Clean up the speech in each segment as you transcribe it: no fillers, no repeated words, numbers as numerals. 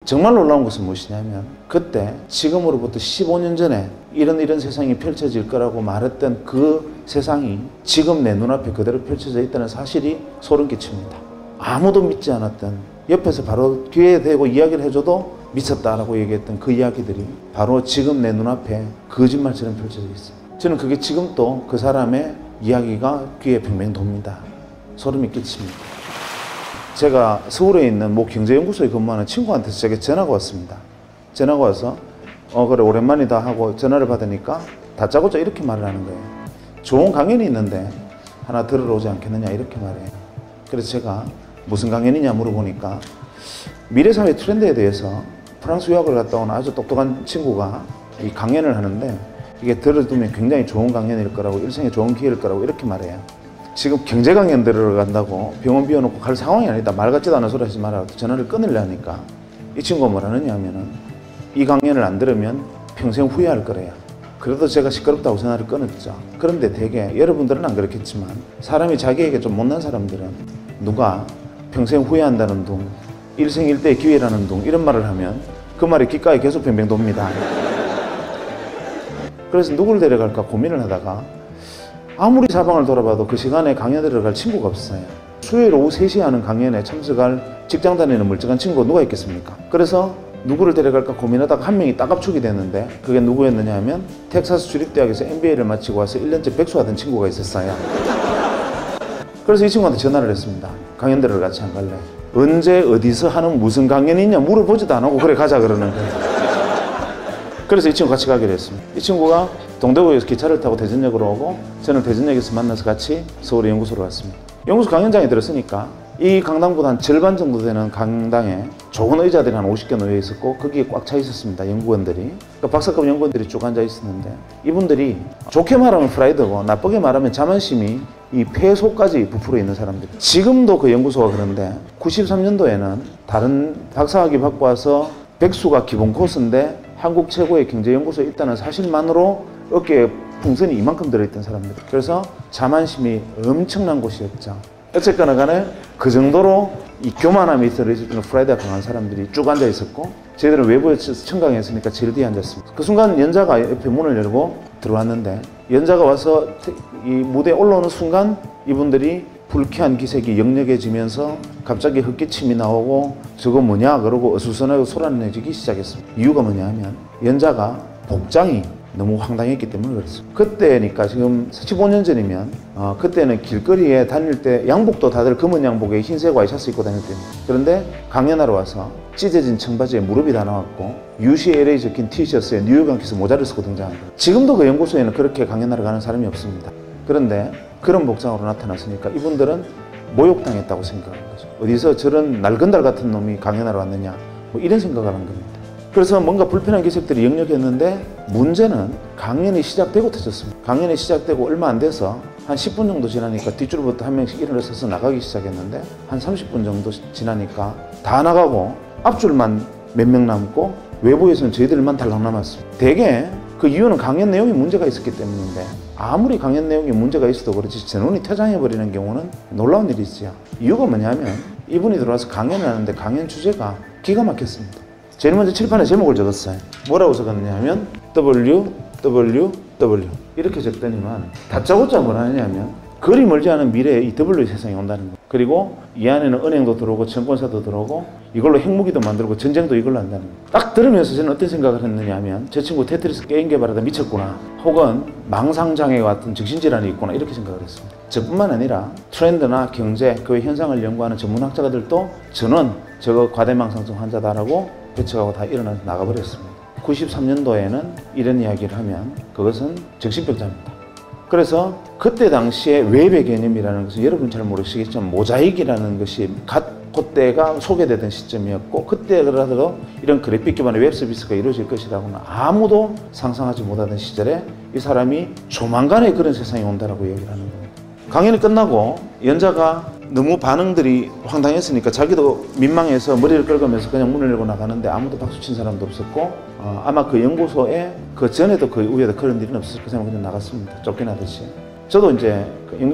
정말 놀라운 것은 무엇이냐면 그때 지금으로부터 15년 전에 이런 세상이 펼쳐질 거라고 말했던 그 세상이 지금 내 눈앞에 그대로 펼쳐져 있다는 사실이 소름 끼칩니다. 아무도 믿지 않았던, 옆에서 바로 귀에 대고 이야기를 해줘도 미쳤다라고 얘기했던 그 이야기들이 바로 지금 내 눈앞에 거짓말처럼 펼쳐져 있어요. 저는 그게 지금 또 그 사람의 이야기가 귀에 뱅뱅 돕니다. 소름이 끼칩니다. 제가 서울에 있는 모 경제연구소에 근무하는 친구한테서 제게 전화가 왔습니다. 전화가 와서 그래 오랜만이다 하고 전화를 받으니까 다짜고짜 이렇게 말을 하는 거예요. 좋은 강연이 있는데 하나 들으러 오지 않겠느냐 이렇게 말해요. 그래서 제가 무슨 강연이냐 물어보니까 미래사회 트렌드에 대해서 프랑스 유학을 갔다 온 아주 똑똑한 친구가 이 강연을 하는데 이게 들어두면 굉장히 좋은 강연일 거라고, 일생에 좋은 기회일 거라고 이렇게 말해요. 지금 경제 강연 들으러 간다고 병원 비워놓고 갈 상황이 아니다. 말 같지도 않은 소리 하지 마라. 전화를 끊으려 하니까 이 친구가 뭐라 하느냐 하면은 이 강연을 안 들으면 평생 후회할 거래요. 그래도 제가 시끄럽다고 전화를 끊었죠. 그런데 되게 여러분들은 안 그렇겠지만 사람이 자기에게 좀 못난 사람들은 누가 평생 후회한다는 둥, 일생일대의 기회라는 둥 이런 말을 하면 그 말이 귓가에 계속 뱅뱅 돕니다. 그래서 누구를 데려갈까 고민을 하다가 아무리 사방을 돌아봐도 그 시간에 강연 들어갈 친구가 없어요. 수요일 오후 3시에 하는 강연에 참석할 직장 다니는 멀쩡한 친구가 누가 있겠습니까? 그래서 누구를 데려갈까 고민하다가 한 명이 딱 압축이 됐는데 그게 누구였느냐 하면 텍사스 주립대학에서 MBA를 마치고 와서 1년째 백수하던 친구가 있었어요. 그래서 이 친구한테 전화를 했습니다. 강연 들으러 같이 안 갈래? 언제 어디서 하는 무슨 강연이 있냐 물어보지도 안 하고 그래 가자 그러는 거예요. 그래서 이 친구 같이 가기로 했습니다. 이 친구가 동대구에서 기차를 타고 대전역으로 오고 저는 대전역에서 만나서 같이 서울의 연구소로 왔습니다. 연구소 강연장에 들었으니까 이 강당보다 한 절반 정도 되는 강당에 좋은 의자들이 한 50개 놓여 있었고 거기에 꽉 차 있었습니다. 연구원들이. 그러니까 박사급 연구원들이 쭉 앉아 있었는데 이분들이 좋게 말하면 프라이드고 나쁘게 말하면 자만심이 이 폐소까지 부풀어 있는 사람들. 지금도 그 연구소가 그런데 93년도에는 다른 박사학위 받고 와서 백수가 기본 코스인데 한국 최고의 경제연구소에 있다는 사실만으로 어깨에 풍선이 이만큼 들어있던 사람들. 그래서 자만심이 엄청난 곳이었죠. 어쨌거나 간에 그 정도로 이 교만함이 들어있는 프라이드가 강한 사람들이 쭉 앉아 있었고 저희들은 외부에서 청강했으니까 제일 뒤에 앉았습니다. 그 순간 연자가 옆에 문을 열고 들어왔는데 연자가 와서 이 무대에 올라오는 순간 이분들이 불쾌한 기색이 역력해지면서 갑자기 헛기침이 나오고 저거 뭐냐 그러고 어수선하고 소란해지기 시작했습니다. 이유가 뭐냐 하면 연자가 복장이 너무 황당했기 때문에 그렇습니다. 그때니까 지금 15년 전이면 그때는 길거리에 다닐 때 양복도 다들 검은 양복에 흰색 와이셔츠 입고 다닐 때입니다. 그런데 강연하러 와서 찢어진 청바지에 무릎이 다 나왔고 UCLA 적힌 티셔츠에 뉴욕 양키스 모자를 쓰고 등장한 거예요. 지금도 그 연구소에는 그렇게 강연하러 가는 사람이 없습니다. 그런데 그런 복장으로 나타났으니까 이분들은 모욕당했다고 생각하는 거죠. 어디서 저런 날건달 같은 놈이 강연하러 왔느냐 뭐 이런 생각을 한 겁니다. 그래서 뭔가 불편한 기색들이 역력했는데 문제는 강연이 시작되고 터졌습니다. 강연이 시작되고 얼마 안 돼서 한 10분 정도 지나니까 뒷줄부터 한 명씩 일어서서 나가기 시작했는데 한 30분 정도 지나니까 다 나가고 앞줄만 몇 명 남고 외부에서는 저희들만 달랑 남았습니다. 대개 그 이유는 강연 내용에 문제가 있었기 때문인데 아무리 강연 내용에 문제가 있어도 그렇지 전원이 퇴장해버리는 경우는 놀라운 일이지요. 이유가 뭐냐면 이분이 들어와서 강연을 하는데 강연 주제가 기가 막혔습니다. 제일 먼저 칠판에 제목을 적었어요. 뭐라고 적었느냐 하면 WWW 이렇게 적더니만 다짜고짜 뭐라 하냐면 그리 멀지 않은 미래에 이 W 세상이 온다는 거예요. 그리고 이 안에는 은행도 들어오고 증권사도 들어오고 이걸로 핵무기도 만들고 전쟁도 이걸로 한다는 거예요. 딱 들으면서 저는 어떤 생각을 했느냐 하면 저 친구 테트리스 게임 개발하다 미쳤구나 혹은 망상장애 같은 정신질환이 있구나 이렇게 생각을 했습니다. 저뿐만 아니라 트렌드나 경제, 그 현상을 연구하는 전문학자들도 저는 저거 과대망상증 환자다라고 배척하고 다 일어나서 나가버렸습니다. 93년도에는 이런 이야기를 하면 그것은 정신병자입니다. 그래서 그때 당시에 웹의 개념이라는 것은 여러분 잘 모르시겠지만 모자익이라는 것이 그때가 소개되던 시점이었고 그때라도 이런 그래픽 기반의 웹 서비스가 이루어질 것이라고는 아무도 상상하지 못하던 시절에 이 사람이 조만간에 그런 세상이 온다라고 얘기를 하는 겁니다. 강연이 끝나고 연자가 너무 반응들이 황당했으니까 자기도 민망해서 머리를 긁으면서 그냥 문을 열고 나가는데 아무도 박수 친 사람도 없었고 아마 그 연구소에 그 전에도 그 이후에도 그런 일은 없었을 그 사람 그냥 나갔습니다. 쫓겨나듯이. 저도 이제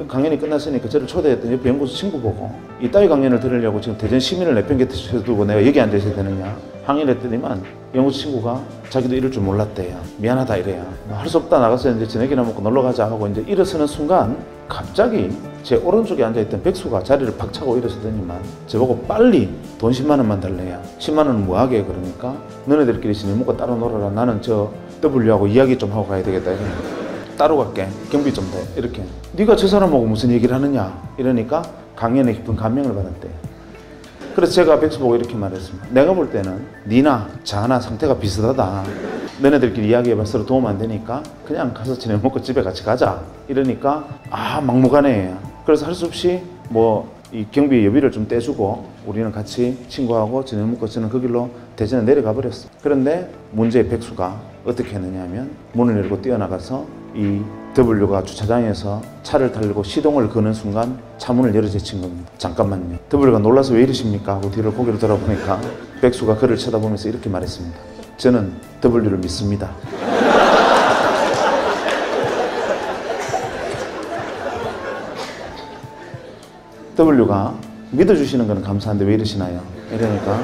강연이 끝났으니까 저를 초대했던 옆에 연구소 친구 보고 이따위 강연을 들으려고 지금 대전 시민을 내팽개쳐 두고 내가 여기 앉아 있어야 되느냐 항의를 했더니만 영국 친구가 자기도 이럴 줄 몰랐대요. 미안하다 이래요. 할 수 없다 나가서 이제 저녁이나 먹고 놀러 가자 하고 이제 일어서는 순간 갑자기 제 오른쪽에 앉아있던 백수가 자리를 팍 차고 일어서더니만 저보고 빨리 돈 10만 원만 달래요. 10만 원은 뭐하게 그러니까 너네들끼리 저녁 먹고 따로 놀아라. 나는 저 W하고 이야기 좀 하고 가야 되겠다. 따로 갈게. 경비 좀 돼. 이렇게. 네가 저 사람하고 무슨 얘기를 하느냐 이러니까 강연에 깊은 감명을 받았대요. 그래서 제가 백수 보고 이렇게 말했습니다. 내가 볼 때는 니나 자나 상태가 비슷하다. 너네들끼리 이야기해봐 서로 도움 안 되니까 그냥 가서 저녁 먹고 집에 같이 가자. 이러니까 막무가내예요. 그래서 할 수 없이 뭐 이 경비 여비를 좀 떼주고 우리는 같이 친구하고 저녁 먹고 저는 그 길로 대전에 내려가 버렸어. 그런데 문제의 백수가 어떻게 했느냐 하면 문을 열고 뛰어나가서 이 W가 주차장에서 차를 달고 시동을 거는 순간 차문을 열어 제친 겁니다. 잠깐만요. W가 놀라서 왜 이러십니까? 하고 뒤를 고개를 돌아보니까 백수가 그를 쳐다보면서 이렇게 말했습니다. 저는 W를 믿습니다. W가 믿어주시는 건 감사한데 왜 이러시나요? 이러니까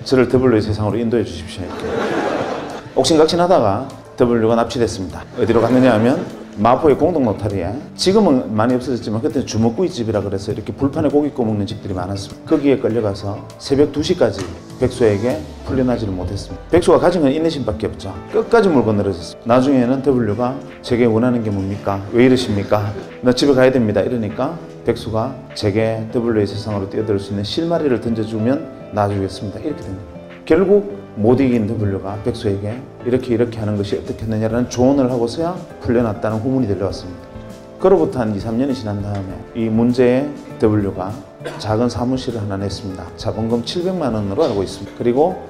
저를 W의 세상으로 인도해 주십시오. 이렇게. 옥신각신하다가 W가 납치됐습니다. 어디로 갔느냐 하면 마포의 공동노타리에 지금은 많이 없어졌지만 그때 주먹구이집이라 그래서 이렇게 불판에 고기 구워 먹는 집들이 많았습니다. 거기에 끌려가서 새벽 2시까지 백수에게 풀려나지를 못했습니다. 백수가 가진 건 인내심밖에 없죠. 끝까지 물고 늘어졌습니다. 나중에는 W가 제게 원하는 게 뭡니까? 왜 이러십니까? 나 집에 가야 됩니다. 이러니까 백수가 제게 W의 세상으로 뛰어들 수 있는 실마리를 던져주면 놔주겠습니다. 이렇게 됩니다. 결국 못 이긴 W가 백수에게 이렇게 하는 것이 어떻겠느냐라는 조언을 하고서야 풀려났다는 후문이 들려왔습니다. 그로부터 한 2, 3년이 지난 다음에 이 문제의 W가 작은 사무실을 하나 냈습니다. 자본금 700만 원으로 알고 있습니다. 그리고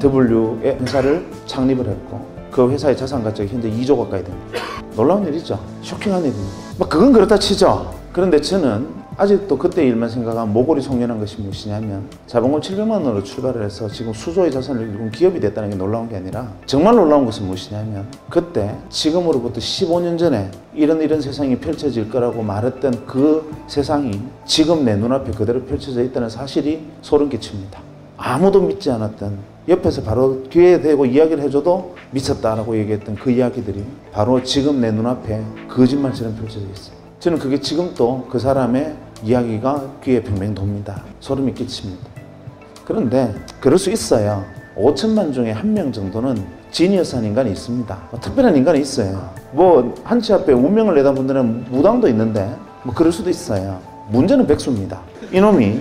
W의 회사를 창립을 했고 그 회사의 자산 가치가 현재 2조 가까이 됩니다. 놀라운 일이죠. 쇼킹한 일입니다. 그건 그렇다 치죠. 그런데 저는 아직도 그때 일만 생각하면 모골이 송연한 것이 무엇이냐면 자본금 700만 원으로 출발을 해서 지금 수조의 자산을 일군 기업이 됐다는 게 놀라운 게 아니라 정말 놀라운 것은 무엇이냐면 그때 지금으로부터 15년 전에 이런 세상이 펼쳐질 거라고 말했던 그 세상이 지금 내 눈앞에 그대로 펼쳐져 있다는 사실이 소름 끼칩니다. 아무도 믿지 않았던 옆에서 바로 뒤에 대고 이야기를 해줘도 미쳤다라고 얘기했던 그 이야기들이 바로 지금 내 눈앞에 거짓말처럼 펼쳐져 있어요. 저는 그게 지금도 그 사람의 이야기가 귀에 뱅뱅 돕니다. 소름이 끼칩니다. 그런데 그럴 수 있어요. 5천만 중에 1명 정도는 지니어스한 인간이 있습니다. 특별한 인간이 있어요. 한치 앞에 운명을 내다본 데는 무당도 있는데 그럴 수도 있어요. 문제는 백수입니다. 이놈이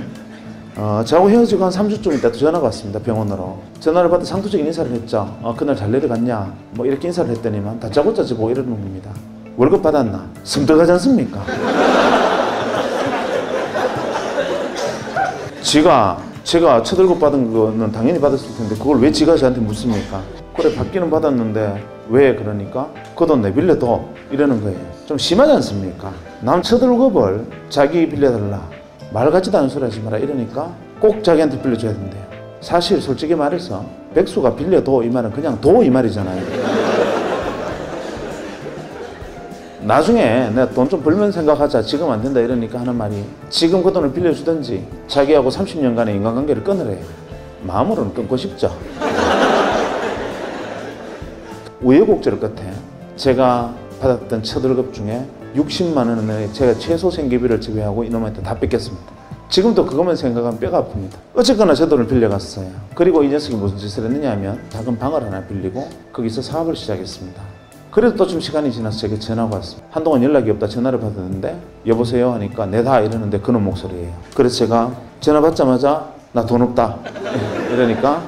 저하고 헤어지고 한 3주쯤 있다 전화가 왔습니다. 병원으로. 전화를 받아 상투적인 인사를 했죠. 그날 잘 내려갔냐? 이렇게 인사를 했더니만 다짜고짜 저보고 이러는 겁니다. 월급 받았나? 섬뜩하지 않습니까? 제가 첫 월급 받은 거는 당연히 받았을 텐데 그걸 왜 지가 저한테 묻습니까? 그래 받기는 받았는데 왜 그러니까 그 돈 내 빌려둬 이러는 거예요. 좀 심하지 않습니까? 남 첫 월급을 자기 빌려달라 말 같지도 않은 소리 하지 마라 이러니까 꼭 자기한테 빌려줘야 된대요. 사실 솔직히 말해서 백수가 빌려둬 이 말은 그냥 둬 이 말이잖아요. 나중에 내가 돈 좀 벌면 생각하자 지금 안 된다 이러니까 하는 말이 지금 그 돈을 빌려주든지 자기하고 30년간의 인간관계를 끊으래요. 마음으로는 끊고 싶죠. 우여곡절 끝에 제가 받았던 첫 월급 중에 60만 원을 제가 최소 생계비를 제외하고 이놈한테 다 뺏겼습니다. 지금도 그것만 생각하면 뼈가 아픕니다. 어쨌거나 제 돈을 빌려갔어요. 그리고 이 녀석이 무슨 짓을 했느냐 하면 작은 방을 하나 빌리고 거기서 사업을 시작했습니다. 그래도 또 좀 시간이 지나서 제게 전화가 왔습니다. 한동안 연락이 없다 전화를 받았는데 여보세요 하니까 내다 이러는데 그놈 목소리예요. 그래서 제가 전화 받자마자 나 돈 없다 이러니까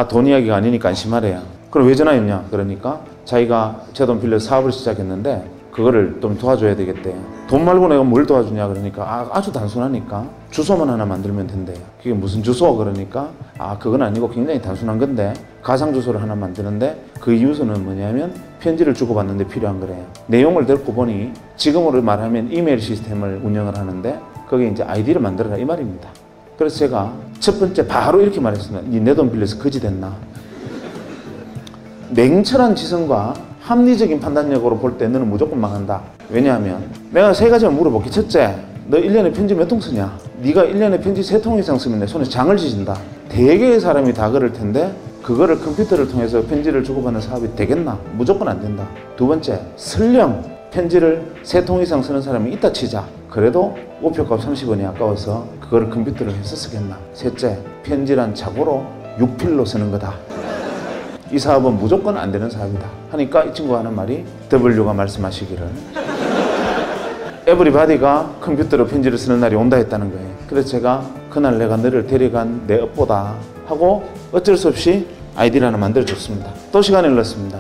돈 이야기가 아니니까 안심하래요. 그럼 왜 전화했냐 그러니까 자기가 제 돈 빌려 사업을 시작했는데 그거를 좀 도와줘야 되겠대요. 돈 말고 내가 뭘 도와주냐 그러니까 아주 단순하니까 주소만 하나 만들면 된대요. 그게 무슨 주소 그러니까 그건 아니고 굉장히 단순한 건데 가상 주소를 하나 만드는데 그 이유는 뭐냐면 편지를 주고받는데 필요한 거래요. 내용을 듣고 보니 지금으로 말하면 이메일 시스템을 운영을 하는데 거기에 이제 아이디를 만들어라 이 말입니다. 그래서 제가 첫 번째 바로 이렇게 말했습니다. 니 내 돈 빌려서 거지 됐나? 냉철한 지성과 합리적인 판단력으로 볼 때 너는 무조건 망한다. 왜냐하면 내가 세 가지만 물어볼게. 첫째, 너 1년에 편지 몇 통 쓰냐? 네가 1년에 편지 3통 이상 쓰면 내 손에 장을 지진다. 대개의 사람이 다 그럴 텐데 그거를 컴퓨터를 통해서 편지를 주고받는 사업이 되겠나? 무조건 안 된다. 두 번째, 설령 편지를 3통 이상 쓰는 사람이 있다 치자. 그래도 우표값 30원이 아까워서 그거를 컴퓨터를 해서 쓰겠나? 셋째, 편지란 자고로 6필로 쓰는 거다. 이 사업은 무조건 안 되는 사업이다. 하니까 이 친구가 하는 말이 W가 말씀하시기를 에브리바디가 컴퓨터로 편지를 쓰는 날이 온다 했다는 거예요. 그래서 제가 그날 내가 너를 데려간 내 업보다 하고 어쩔 수 없이 아이디를 하나 만들어줬습니다. 또 시간이 흘렀습니다.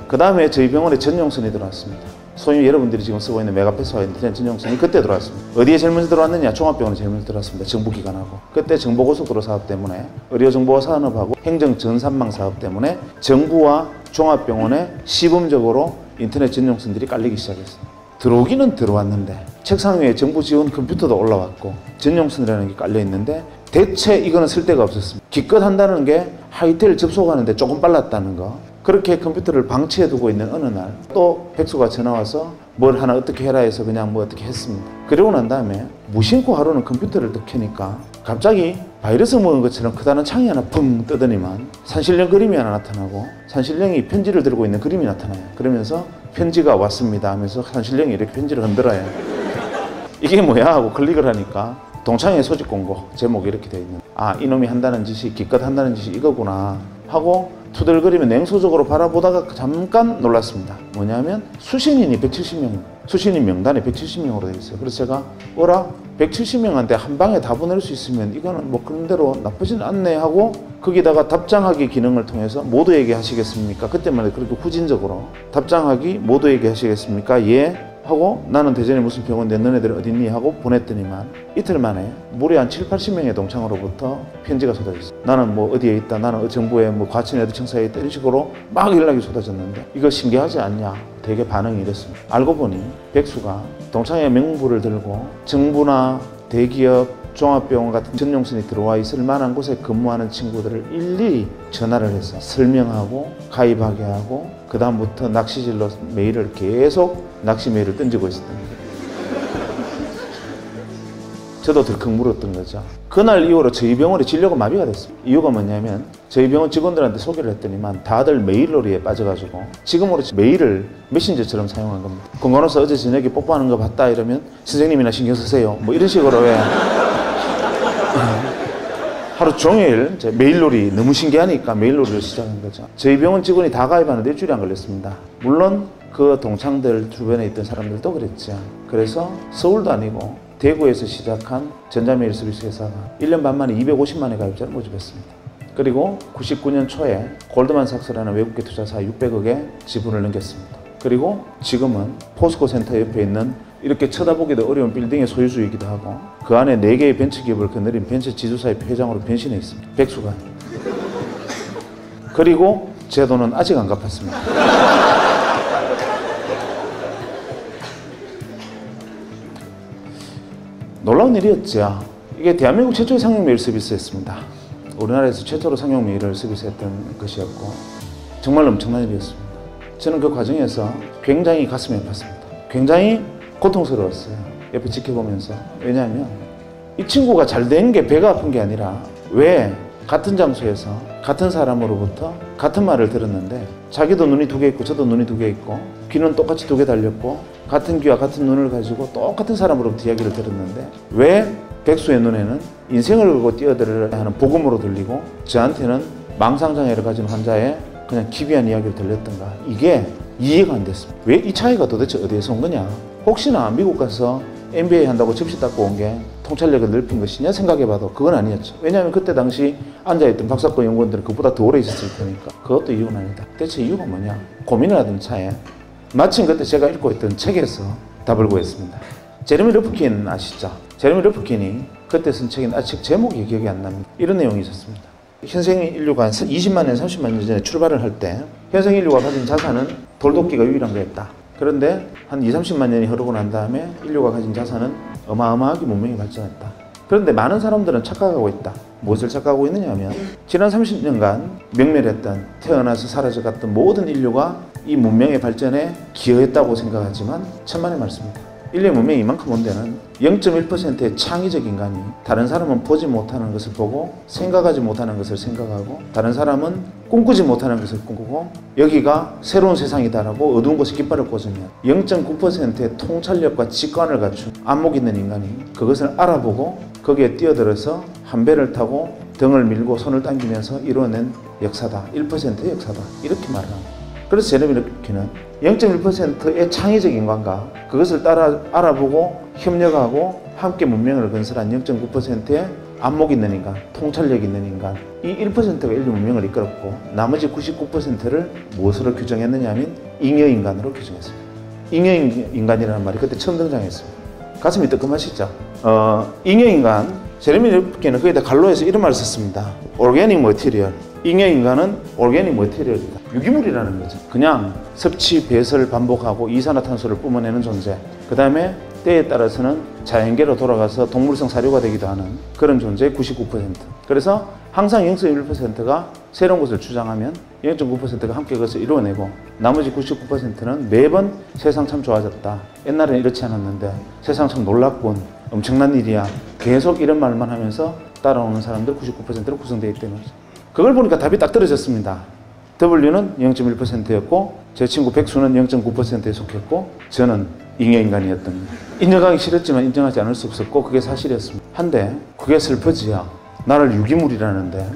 그 다음에 저희 병원에 전용선이 들어왔습니다. 소위 여러분들이 지금 쓰고 있는 메가패스와 인터넷 전용선이 그때 들어왔습니다. 어디에 제일 먼저 들어왔느냐? 종합병원에 제일 먼저 들어왔습니다. 정부기관하고. 그때 정보고속도로 사업 때문에 의료정보산업하고 행정전산망 사업 때문에 정부와 종합병원에 시범적으로 인터넷 전용선들이 깔리기 시작했습니다. 들어오기는 들어왔는데 책상 위에 정부 지원 컴퓨터도 올라왔고 전용선이라는 게 깔려 있는데 대체 이거는 쓸 데가 없었습니다. 기껏 한다는 게 하이텔 접속하는데 조금 빨랐다는 거. 그렇게 컴퓨터를 방치해 두고 있는 어느 날 또 백수가 전화 와서 뭘 하나 어떻게 해라 해서 그냥 뭐 어떻게 했습니다. 그러고 난 다음에 무심코 하루는 컴퓨터를 딱 켜니까 갑자기 바이러스 먹은 것처럼 크다는 창이 하나 붕 뜨더니만 산신령 그림이 하나 나타나고 산신령이 편지를 들고 있는 그림이 나타나요. 그러면서 편지가 왔습니다 하면서 산신령이 이렇게 편지를 흔들어요. 이게 뭐야 하고 클릭을 하니까 동창회 소집 공고 제목이 이렇게 되어 있는, 아 이놈이 한다는 짓이 기껏 한다는 짓이 이거구나 하고 투덜거리며 냉소적으로 바라보다가 잠깐 놀랐습니다. 뭐냐면 수신인이 170명입니다. 수신인 명단에 170명으로 되어 있어요. 그래서 제가 어라 170명한테 한 방에 다 보낼 수 있으면 이거는 뭐 그런 대로 나쁘진 않네 하고 거기다가 답장하기 기능을 통해서 모두에게 하시겠습니까? 그때만 해도 그렇게 후진적으로 답장하기 모두에게 하시겠습니까? 예 하고 나는 대전에 무슨 병원인데 너네들 어딨니? 하고 보냈더니만 이틀 만에 무려 한 7, 80명의 동창으로부터 편지가 쏟아졌어요. 나는 뭐 어디에 있다, 나는 정부에 뭐 과천 애도청사에 있다, 이런 식으로 막 연락이 쏟아졌는데 이거 신기하지 않냐? 되게 반응이 이랬습니다. 알고 보니 백수가 동창회 명부를 들고 정부나 대기업, 종합병원 같은 전용선이 들어와 있을 만한 곳에 근무하는 친구들을 일일이 전화를 해서 설명하고 가입하게 하고 그 다음부터 낚시질로 메일을 계속 낚시 메일을 던지고 있었던 거예요. 저도 덜컥 물었던 거죠. 그날 이후로 저희 병원의 진료가 마비가 됐습니다. 이유가 뭐냐면 저희 병원 직원들한테 소개를 했더니만 다들 메일놀이에 빠져가지고 지금으로 메일을 메신저처럼 사용한 겁니다. 건강원에서 어제 저녁에 뽀뽀하는 거 봤다 이러면 선생님이나 신경 쓰세요 뭐 이런 식으로 왜 하루 종일 메일놀이 너무 신기하니까 메일놀이를 시작한 거죠. 저희 병원 직원이 다 가입하는데 일주일이 안 걸렸습니다. 물론 그 동창들 주변에 있던 사람들도 그랬죠. 그래서 서울도 아니고 대구에서 시작한 전자메일 서비스 회사가 1년 반 만에 250만의 가입자를 모집했습니다. 그리고 99년 초에 골드만삭스라는 외국계 투자사 600억의 지분을 넘겼습니다. 그리고 지금은 포스코 센터 옆에 있는 이렇게 쳐다보기도 어려운 빌딩의 소유주이기도 하고 그 안에 4개의 벤처기업을 거느린 벤처 지주사의 회장으로 변신해 있습니다. 백수가. 그리고 제 돈은 아직 안 갚았습니다. 놀라운 일이었죠. 이게 대한민국 최초의 상용 메일 서비스였습니다. 우리나라에서 최초로 상용 메일을 서비스했던 것이었고 정말 엄청난 일이었습니다. 저는 그 과정에서 굉장히 가슴이 아팠습니다. 굉장히 고통스러웠어요. 옆에 지켜보면서. 왜냐하면 이 친구가 잘 된 게 배가 아픈 게 아니라 왜 같은 장소에서 같은 사람으로부터 같은 말을 들었는데 자기도 눈이 2개 있고 저도 눈이 2개 있고 귀는 똑같이 2개 달렸고 같은 귀와 같은 눈을 가지고 똑같은 사람으로부터 이야기를 들었는데 왜 백수의 눈에는 인생을 걸고 뛰어들어야 하는 복음으로 들리고 저한테는 망상장애를 가진 환자의 그냥 기괴한 이야기를 들렸던가. 이게 이해가 안 됐습니다. 왜 이 차이가 도대체 어디에서 온 거냐. 혹시나 미국 가서 MBA 한다고 접시 닦고 온 게 통찰력을 넓힌 것이냐 생각해봐도 그건 아니었죠. 왜냐하면 그때 당시 앉아있던 박사과 연구원들은 그보다 더 오래 있었을 테니까. 그것도 이유는 아니다. 대체 이유가 뭐냐 고민을 하던 차에 마침 그때 제가 읽고 있던 책에서 답을 구했습니다. 제레미 러프킨 아시죠? 제레미 러프킨이 그때 쓴 책인 책 제목이 기억이 안 납니다. 이런 내용이 있었습니다. 현생 인류가 한 20만 년, 30만 년 전에 출발을 할 때 현생 인류가 가진 자산은 돌도끼가 유일한 거였다. 그런데 한 2, 30만 년이 흐르고 난 다음에 인류가 가진 자산은 어마어마하게 문명이 발전했다. 그런데 많은 사람들은 착각하고 있다. 무엇을 착각하고 있느냐 하면 지난 30년간 명멸했던 태어나서 사라져갔던 모든 인류가 이 문명의 발전에 기여했다고 생각하지만 천만의 말씀입니다. 인류의 문명이 이만큼 온 데는 0.1%의 창의적 인간이 다른 사람은 보지 못하는 것을 보고 생각하지 못하는 것을 생각하고 다른 사람은 꿈꾸지 못하는 것을 꿈꾸고 여기가 새로운 세상이다라고 어두운 곳에 깃발을 꽂으면 0.9%의 통찰력과 직관을 갖춘 안목 있는 인간이 그것을 알아보고 거기에 뛰어들어서 한 배를 타고 등을 밀고 손을 당기면서 이루어낸 역사다. 1%의 역사다. 이렇게 말을 합니다. 그래서 제레미 르핀은 0.1%의 창의적 인간과 그것을 따라 알아보고 협력하고 함께 문명을 건설한 0.9%의 안목 있는 인간, 통찰력 있는 인간, 이 1%가 인류 문명을 이끌었고 나머지 99%를 무엇으로 규정했느냐 하면 잉여인간으로 규정했습니다. 잉여인간이라는 말이 그때 처음 등장했습니다. 가슴이 뜨끔하시죠? 잉여인간, 제레미 르핀은 거기다 갈로에서 이런 말을 썼습니다. Organic material. 잉여인간은 organic material이다. 유기물이라는 거죠. 그냥 섭취, 배설 반복하고 이산화탄소를 뿜어내는 존재. 그 다음에 때에 따라서는 자연계로 돌아가서 동물성 사료가 되기도 하는 그런 존재의 99%. 그래서 항상 0.1%가 새로운 것을 주장하면 0.9%가 함께 그것을 이루어내고 나머지 99%는 매번 세상 참 좋아졌다. 옛날에는 이렇지 않았는데 세상 참 놀랍군. 엄청난 일이야. 계속 이런 말만 하면서 따라오는 사람들 99%로 구성되어 있기 때문이죠. 그걸 보니까 답이 딱 떨어졌습니다. W는 0.1%였고 제 친구 백수는 0.9%에 속했고 저는 잉여인간이었던 거예요. 인정하기 싫었지만 인정하지 않을 수 없었고 그게 사실이었습니다. 한데 그게 슬퍼지야. 나를 유기물이라는데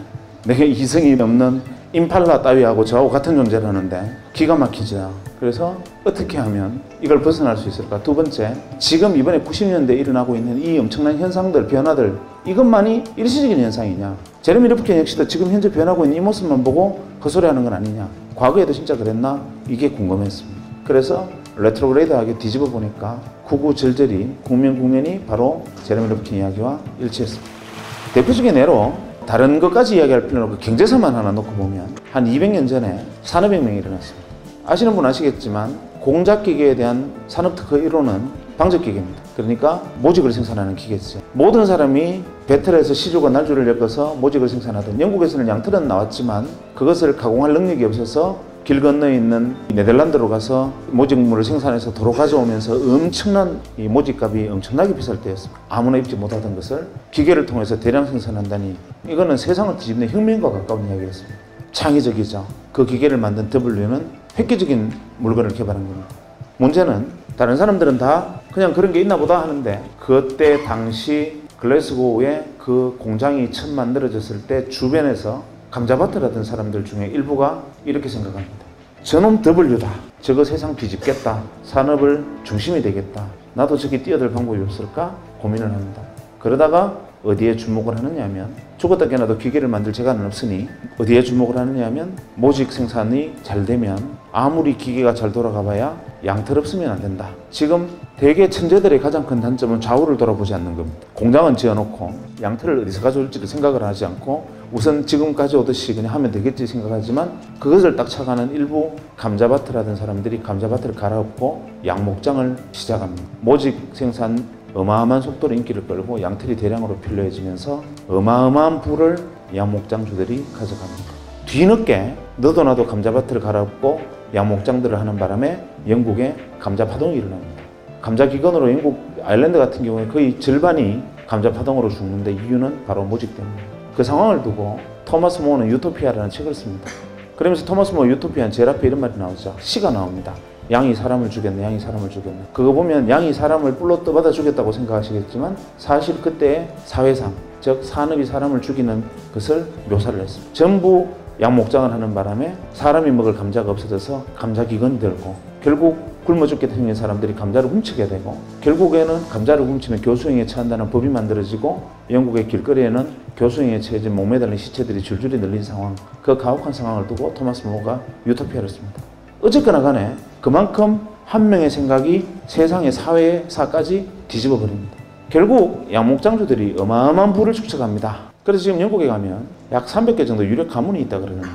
내게 이성이 없는 임팔라 따위하고 저하고 같은 존재라는데 기가 막히죠. 그래서 어떻게 하면 이걸 벗어날 수 있을까? 두 번째, 지금 이번에 90년대에 일어나고 있는 이 엄청난 현상들, 변화들 이것만이 일시적인 현상이냐? 제레미 르핀 역시도 지금 현재 변하고 있는 이 모습만 보고 헛소리하는 건 아니냐? 과거에도 진짜 그랬나? 이게 궁금했습니다. 그래서 레트로그레이드하게 뒤집어 보니까 구구절절히 국면이 바로 제레미 르핀 이야기와 일치했습니다. 대표적인 예로 다른 것까지 이야기할 필요는 없고 경제사만 하나 놓고 보면 한 200년 전에 산업혁명이 일어났습니다. 아시는 분은 아시겠지만 공작기계에 대한 산업특허 1호는 방적기계입니다. 그러니까 모직을 생산하는 기계죠. 모든 사람이 배틀에서 시조가 날줄을 엮어서 모직을 생산하던 영국에서는 양틀은 나왔지만 그것을 가공할 능력이 없어서 길 건너에 있는 네덜란드로 가서 모직물을 생산해서 도로 가져오면서 엄청난 이 모직값이 엄청나게 비쌀 때였습니다. 아무나 입지 못하던 것을 기계를 통해서 대량 생산한다니 이거는 세상을 뒤집는 혁명과 가까운 이야기였습니다. 창의적이죠. 그 기계를 만든 W는 획기적인 물건을 개발한 겁니다. 문제는 다른 사람들은 다 그냥 그런 게 있나 보다 하는데 그때 당시 글래스고의 그 공장이 처음 만들어졌을 때 주변에서 감자밭을 하던 사람들 중에 일부가 이렇게 생각합니다. 저놈 W다. 저거 세상 뒤집겠다. 산업을 중심이 되겠다. 나도 저기 뛰어들 방법이 없을까? 고민을 합니다. 그러다가 어디에 주목을 하느냐 하면 죽었다 깨나도 기계를 만들 재간은 없으니 어디에 주목을 하느냐 하면 모직 생산이 잘 되면 아무리 기계가 잘 돌아가 봐야 양털 없으면 안 된다. 지금 대개 천재들의 가장 큰 단점은 좌우를 돌아보지 않는 겁니다. 공장은 지어놓고 양털을 어디서 가져올지를 생각을 하지 않고 우선 지금 가져오듯이 그냥 하면 되겠지 생각하지만 그것을 딱 착안한 일부 감자밭을 하던 사람들이 감자밭을 갈아엎고 양목장을 시작합니다. 모직 생산 어마어마한 속도로 인기를 끌고 양털이 대량으로 필요해지면서 어마어마한 부를 양목장주들이 가져갑니다. 뒤늦게 너도 나도 감자밭을 갈아엎고 양목장들을 하는 바람에 영국에 감자파동이 일어납니다. 감자기근으로 영국 아일랜드 같은 경우에 거의 절반이 감자파동으로 죽는데 이유는 바로 모직 때문입니다. 그 상황을 두고 토마스 모어는 유토피아라는 책을 씁니다. 그러면서 토마스 모어 유토피아는 제일 앞에 이런 말이 나오죠. 시가 나옵니다. 양이 사람을 죽였네, 양이 사람을 죽였네. 그거 보면 양이 사람을 뿔로 떠받아 죽였다고 생각하시겠지만 사실 그때의 사회상, 즉 산업이 사람을 죽이는 것을 묘사를 했습니다. 전부 양목장을 하는 바람에 사람이 먹을 감자가 없어져서 감자기근이 들고 결국 굶어 죽게 생긴 사람들이 감자를 훔치게 되고 결국에는 감자를 훔치면 교수형에 처한다는 법이 만들어지고 영국의 길거리에는 교수형에 처해진 목매달린 시체들이 줄줄이 늘린 상황, 그 가혹한 상황을 두고 토마스 모어가 유토피아를 씁니다. 어쨌거나 간에 그만큼 한 명의 생각이 세상의 사회사까지 뒤집어 버립니다. 결국 양목장주들이 어마어마한 부를 축적합니다. 그래서 지금 영국에 가면 약 300개 정도 유력 가문이 있다 그러는데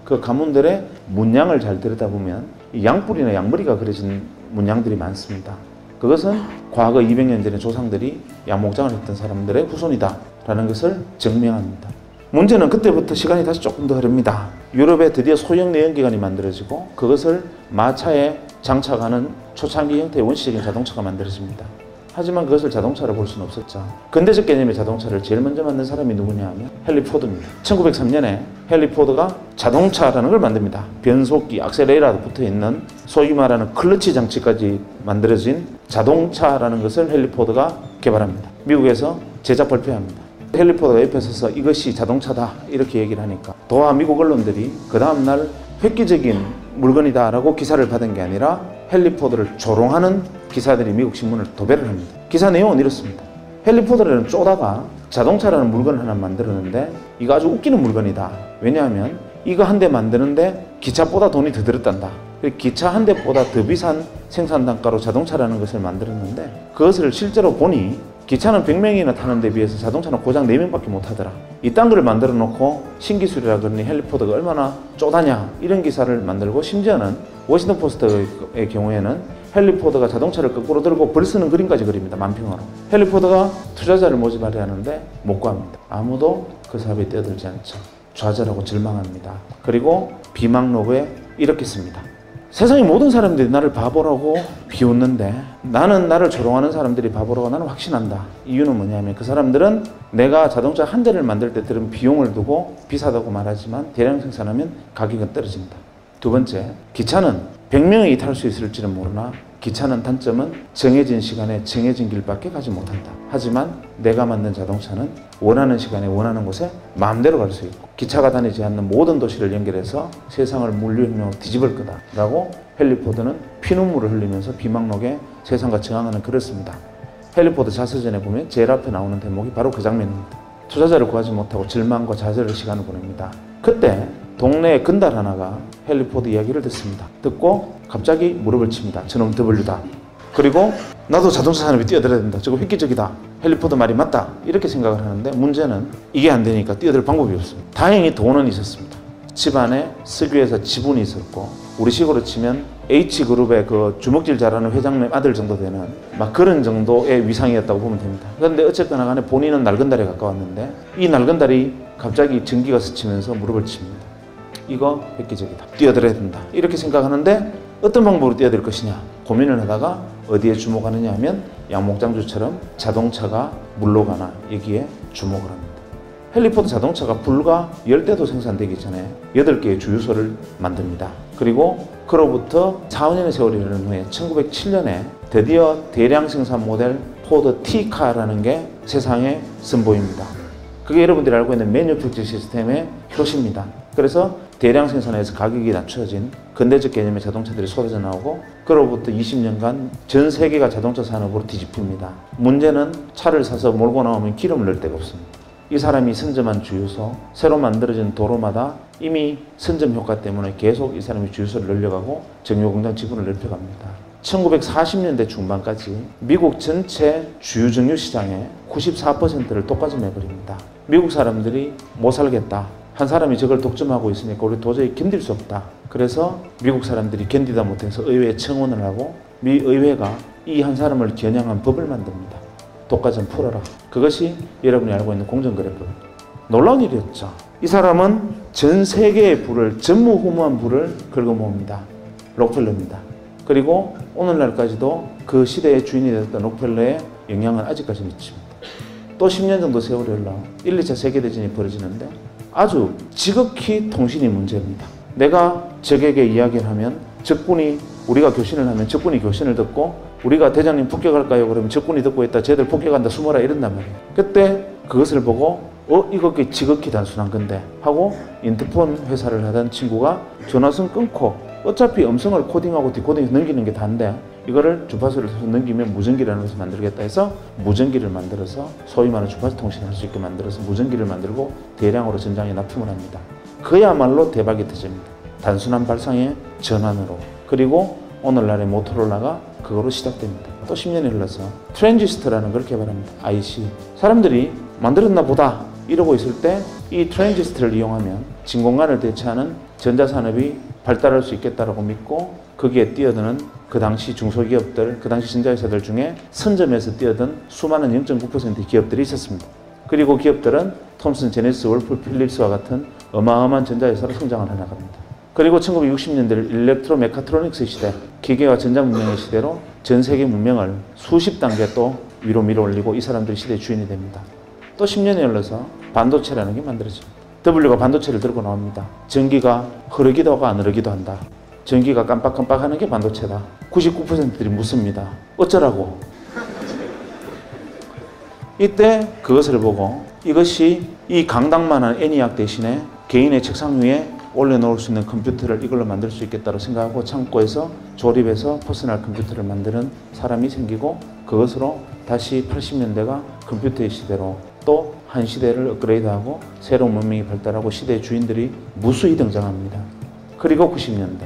그 가문들의 문양을 잘 들여다보면 이 양뿔이나 양머리가 그려진 문양들이 많습니다. 그것은 과거 200년 전에 조상들이 양목장을 했던 사람들의 후손이다 라는 것을 증명합니다. 문제는 그때부터 시간이 다시 조금 더 흐릅니다. 유럽에 드디어 소형 내연기관이 만들어지고 그것을 마차에 장착하는 초창기 형태의 원시적인 자동차가 만들어집니다. 하지만 그것을 자동차로 볼 수는 없었죠. 근대적 개념의 자동차를 제일 먼저 만든 사람이 누구냐 하면 헨리 포드입니다. 1903년에 헨리 포드가 자동차라는 걸 만듭니다. 변속기, 악셀레이터도 붙어있는 소위 말하는 클러치 장치까지 만들어진 자동차라는 것을 헨리 포드가 개발합니다. 미국에서 제작 발표합니다. 헨리 포드가 옆에 서서 이것이 자동차다 이렇게 얘기를 하니까 도하 미국 언론들이 그 다음날 획기적인 물건이다 라고 기사를 받은 게 아니라 헨리 포드를 조롱하는 기사들이 미국 신문을 도배를 합니다. 기사 내용은 이렇습니다. 헨리 포드라는 쪼다가 자동차라는 물건을 하나 만들었는데 이거 아주 웃기는 물건이다. 왜냐하면 이거 한 대 만드는데 기차보다 돈이 더 들었단다. 기차 한 대보다 더 비싼 생산 단가로 자동차라는 것을 만들었는데 그것을 실제로 보니 기차는 100명이나 타는 데 비해서 자동차는 고작 4명밖에 못 하더라. 이딴 걸 만들어 놓고 신기술이라 그러니 헨리 포드가 얼마나 쪼다냐 이런 기사를 만들고 심지어는 워싱턴 포스트의 경우에는 헨리 포드가 자동차를 거꾸로 들고 벌 쓰는 그림까지 그립니다. 만평으로. 헨리 포드가 투자자를 모집하려 하는데 못 구합니다. 아무도 그 사업에 뛰어들지 않죠. 좌절하고 절망합니다. 그리고 비망록에 이렇게 씁니다. 세상의 모든 사람들이 나를 바보라고 비웃는데 나는 나를 조롱하는 사람들이 바보라고 나는 확신한다. 이유는 뭐냐면 그 사람들은 내가 자동차 한 대를 만들 때 들은 비용을 두고 비싸다고 말하지만 대량 생산하면 가격은 떨어집니다. 두 번째, 기차는 100명이 탈 수 있을지는 모르나 기차는 단점은 정해진 시간에 정해진 길밖에 가지 못한다. 하지만 내가 만든 자동차는 원하는 시간에 원하는 곳에 마음대로 갈 수 있고 기차가 다니지 않는 모든 도시를 연결해서 세상을 물류혁명으로 뒤집을 거다 라고 헨리 포드는 피눈물을 흘리면서 비망록에 세상과 정황하는 글을 씁니다. 헨리 포드 자서전에 보면 제일 앞에 나오는 대목이 바로 그 장면입니다. 투자자를 구하지 못하고 절망과 좌절의 시간을 보냅니다. 그때 동네에 건달 하나가 헨리 포드 이야기를 듣습니다. 듣고 갑자기 무릎을 칩니다. 저놈 W다. 그리고 나도 자동차 산업에 뛰어들어야 된다. 저거 획기적이다. 헨리 포드 말이 맞다. 이렇게 생각을 하는데 문제는 이게 안 되니까 뛰어들 방법이 없습니다. 다행히 돈은 있었습니다. 집안에 석유회사 지분이 있었고 우리식으로 치면 H그룹의 그 주먹질 잘하는 회장님 아들 정도 되는 막 그런 정도의 위상이었다고 보면 됩니다. 그런데 어쨌거나 간에 본인은 날건달에 가까웠는데 이 날건달이 갑자기 전기가 스치면서 무릎을 칩니다. 이거 획기적이다. 뛰어들어야 된다. 이렇게 생각하는데 어떤 방법으로 뛰어들 것이냐 고민을 하다가 어디에 주목하느냐 하면 양목장주처럼 자동차가 물로 가나 여기에 주목을 합니다. 헨리 포드 자동차가 불과 10대도 생산되기 전에 8개의 주유소를 만듭니다. 그리고 그로부터 4, 5년의 세월이 흐른 후에 1907년에 드디어 대량 생산 모델 포드 T카라는 게 세상에 선보입니다. 그게 여러분들이 알고 있는 매뉴팩처 시스템의 표시입니다. 그래서 대량 생산에서 가격이 낮춰진 근대적 개념의 자동차들이 쏟아져 나오고 그로부터 20년간 전 세계가 자동차 산업으로 뒤집힙니다. 문제는 차를 사서 몰고 나오면 기름을 넣을 데가 없습니다. 이 사람이 선점한 주유소, 새로 만들어진 도로마다 이미 선점 효과 때문에 계속 이 사람이 주유소를 늘려가고 정유공장 지분을 넓혀갑니다. 1940년대 중반까지 미국 전체 주유정유 시장의 94%를 독과점해버립니다. 미국 사람들이 못 살겠다. 한 사람이 저걸 독점하고 있으니까 우리 도저히 견딜 수 없다. 그래서 미국 사람들이 견디다 못해서 의회에 청원을 하고 미 의회가 이 한 사람을 겨냥한 법을 만듭니다. 독과점 풀어라. 그것이 여러분이 알고 있는 공정거래법. 놀라운 일이었죠. 이 사람은 전 세계의 부를 전무후무한 부를 긁어모읍니다. 록펠러입니다. 그리고 오늘날까지도 그 시대의 주인이 됐던 록펠러의 영향은 아직까지 미칩니다. 또 10년 정도 세월이 흘러 1, 2차 세계대전이 벌어지는데 아주 지극히 통신이 문제입니다. 내가 적에게 이야기를 하면 적군이 우리가 교신을 하면 적군이 교신을 듣고 우리가 대장님 폭격할까요? 그러면 적군이 듣고 있다. 쟤들 폭격한다. 숨어라. 이런단 말이에요. 그때 그것을 보고 이거 지극히 단순한 건데 하고 인터폰 회사를 하던 친구가 전화선 끊고 어차피 음성을 코딩하고 디코딩해서 넘기는 게 다인데 이거를 주파수를 넘기면 무전기라는 것을 만들겠다 해서 무전기를 만들어서 소위 말하는 주파수 통신을 할 수 있게 만들어서 무전기를 만들고 대량으로 전장에 납품을 합니다. 그야말로 대박이 터집니다. 단순한 발상의 전환으로. 그리고 오늘날의 모토로라가 그거로 시작됩니다. 또 10년이 흘러서 트랜지스터라는 걸 개발합니다. IC. 사람들이 만들었나 보다 이러고 있을 때 이 트랜지스터를 이용하면 진공관을 대체하는 전자산업이 발달할 수 있겠다라고 믿고 거기에 뛰어드는 그 당시 중소기업들, 그 당시 전자회사들 중에 선점에서 뛰어든 수많은 0.9%의 기업들이 있었습니다. 그리고 기업들은 톰슨, 제네시스, 월풀, 필립스와 같은 어마어마한 전자회사로 성장을 해나갑니다. 그리고 1960년대 일렉트로 메카트로닉스 시대, 기계와 전자 문명의 시대로 전 세계 문명을 수십 단계 또 위로 밀어올리고 이 사람들이 시대의 주인이 됩니다. 또 10년이 흘러서 반도체라는 게 만들어집니다. W가 반도체를 들고 나옵니다. 전기가 흐르기도 하고 안 흐르기도 한다. 전기가 깜빡깜빡하는 게 반도체다. 99%들이 묻습니다. 어쩌라고? 이때 그것을 보고 이것이 이 강당만한 애니악 대신에 개인의 책상 위에 올려놓을 수 있는 컴퓨터를 이걸로 만들 수 있겠다고 생각하고 창고에서 조립해서 퍼스널 컴퓨터를 만드는 사람이 생기고 그것으로 다시 80년대가 컴퓨터의 시대로 또 한 시대를 업그레이드하고 새로운 문명이 발달하고 시대의 주인들이 무수히 등장합니다. 그리고 90년대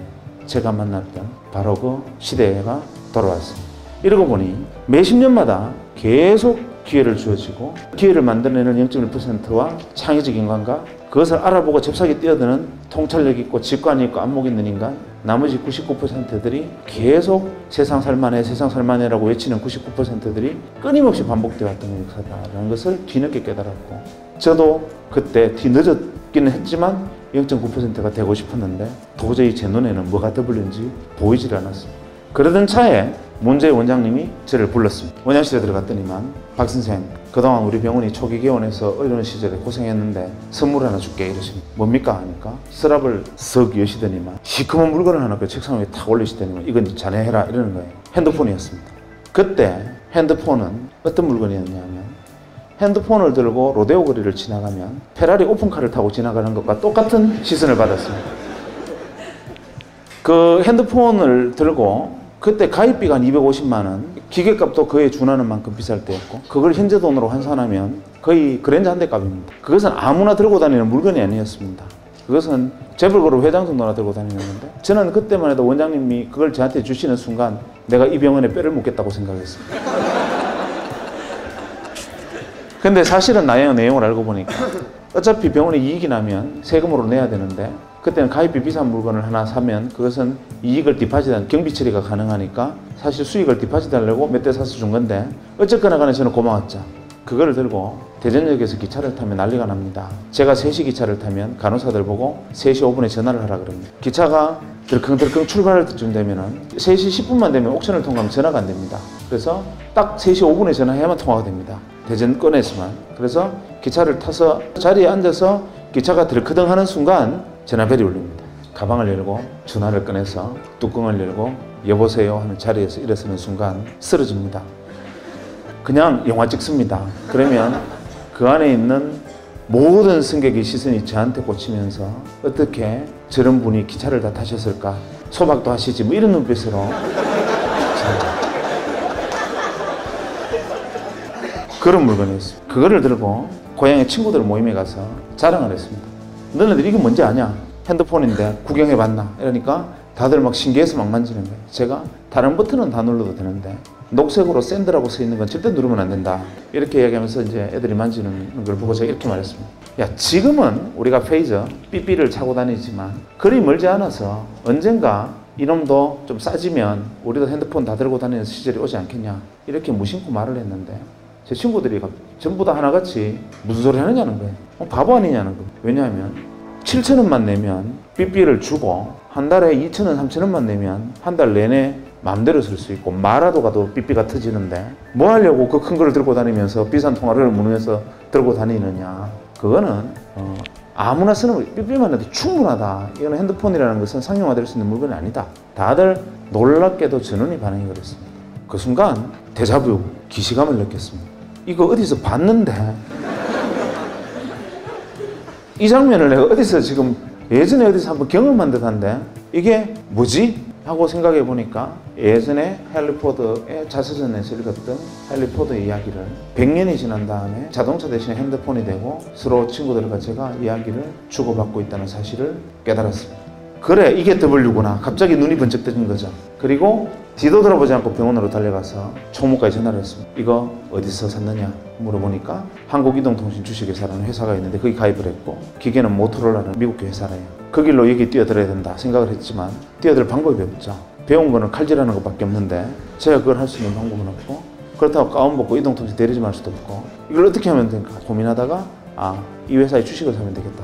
제가 만났던 바로 그 시대가 돌아왔습니다. 이러고 보니 매십 년마다 계속 기회를 주어지고 기회를 만들어내는 0.1%와 창의적인 감각 그것을 알아보고 잽싸게 뛰어드는 통찰력 있고 직관이 있고 안목 있는 인간 나머지 99%들이 계속 세상 살만해 세상 살만해라고 외치는 99%들이 끊임없이 반복되어 왔던 역사다라는 것을 뒤늦게 깨달았고 저도 그때 뒤늦었기는 했지만 0.9%가 되고 싶었는데 도저히 제 눈에는 뭐가 W인지 보이질 않았습니다. 그러던 차에 문제의 원장님이 저를 불렀습니다. 원장실에 들어갔더니만 박 선생 그동안 우리 병원이 초기 개원해서 어려운 시절에 고생했는데 선물 하나 줄게 이러십니다. 뭡니까 하니까 서랍을 석 여시더니만 시커먼 물건을 하나 그 책상 위에 탁 올리시더니만 이건 자네 해라 이러는 거예요. 핸드폰이었습니다. 그때 핸드폰은 어떤 물건이었냐면 핸드폰을 들고 로데오 거리를 지나가면 페라리 오픈카를 타고 지나가는 것과 똑같은 시선을 받았습니다. 그 핸드폰을 들고 그때 가입비가 한 250만 원, 기계값도 그에 준하는 만큼 비쌀 때였고 그걸 현재 돈으로 환산하면 거의 그랜저 한 대 값입니다. 그것은 아무나 들고 다니는 물건이 아니었습니다. 그것은 재벌그룹 회장 정도나 들고 다니는데 저는 그때만 해도 원장님이 그걸 저한테 주시는 순간 내가 이 병원에 뼈를 묻겠다고 생각했습니다. 근데 사실은 나의 내용을 알고 보니까 어차피 병원에 이익이 나면 세금으로 내야 되는데 그때는 가입비 비싼 물건을 하나 사면 그것은 이익을 디파짓한 경비 처리가 가능하니까 사실 수익을 디파짓하려고 몇 대 사서 준 건데 어쨌거나 간에 저는 고마웠죠. 그거를 들고 대전역에서 기차를 타면 난리가 납니다. 제가 3시 기차를 타면 간호사들 보고 3시 5분에 전화를 하라 그럽니다. 기차가 들컹들컹 출발할 때쯤 되면은 3시 10분만 되면 옥션을 통과하면 전화가 안 됩니다. 그래서 딱 3시 5분에 전화해야만 통화가 됩니다. 대전권에서만. 그래서 기차를 타서 자리에 앉아서 기차가 들크덩 하는 순간 전화벨이 울립니다. 가방을 열고 전화를 꺼내서 뚜껑을 열고 여보세요 하는 자리에서 일어서는 순간 쓰러집니다. 그냥 영화 찍습니다. 그러면 그 안에 있는 모든 승객의 시선이 저한테 꽂히면서 어떻게 저런 분이 기차를 다 타셨을까? 소박도 하시지 뭐 이런 눈빛으로 그런 물건이었어요. 그거를 들고 고향의 친구들 모임에 가서 자랑을 했습니다. 너네들 이게 뭔지 아냐? 핸드폰인데 구경해봤나? 이러니까 다들 막 신기해서 막 만지는 거예요. 제가 다른 버튼은 다 눌러도 되는데 녹색으로 샌드라고 써 있는 건 절대 누르면 안 된다. 이렇게 이야기하면서 이제 애들이 만지는 걸 보고 제가 이렇게 말했습니다. 야, 지금은 우리가 페이저, 삐삐를 차고 다니지만 그리 멀지 않아서 언젠가 이놈도 좀 싸지면 우리도 핸드폰 다 들고 다니는 시절이 오지 않겠냐. 이렇게 무심코 말을 했는데 제 친구들이 전부 다 하나같이 무슨 소리 하느냐는 거예요. 바보 아니냐는 거예요. 왜냐하면 7,000원만 내면 삐삐를 주고 한 달에 2,000원, 3,000원만 내면 한 달 내내 마음대로 쓸 수 있고 마라도 가도 삐삐가 터지는데 뭐 하려고 그 큰 걸 들고 다니면서 비싼 통화를 무누면서 들고 다니느냐. 그거는 아무나 쓰는 거 삐삐만 해도 충분하다. 이거는 핸드폰이라는 것은 상용화될 수 있는 물건이 아니다. 다들 놀랍게도 전원이 반응이 그랬습니다. 그 순간 데자뷰, 기시감을 느꼈습니다. 이거 어디서 봤는데 이 장면을 내가 어디서 지금 예전에 어디서 한번 경험한 듯한데 이게 뭐지? 하고 생각해 보니까 예전에 헨리 포드의 자서전에서 읽었던 헨리 포드의 이야기를 100년이 지난 다음에 자동차 대신에 핸드폰이 되고 서로 친구들과 제가 이야기를 주고받고 있다는 사실을 깨달았습니다. 그래, 이게 W구나. 갑자기 눈이 번쩍 뜨는 거죠. 그리고 뒤도 돌아보지 않고 병원으로 달려가서 총무과에 전화를 했습니다. 이거 어디서 샀느냐 물어보니까 한국이동통신 주식회사라는 회사가 있는데 거기 가입을 했고 기계는 모토로라는 미국 회사래요. 그 길로 여기 뛰어들어야 된다 생각을 했지만 뛰어들 방법이 없죠. 배운 거는 칼질하는 것밖에 없는데 제가 그걸 할 수 있는 방법은 없고 그렇다고 가운 벗고 이동통신 대리점 할 수도 없고 이걸 어떻게 하면 될까 고민하다가 이 회사의 주식을 사면 되겠다.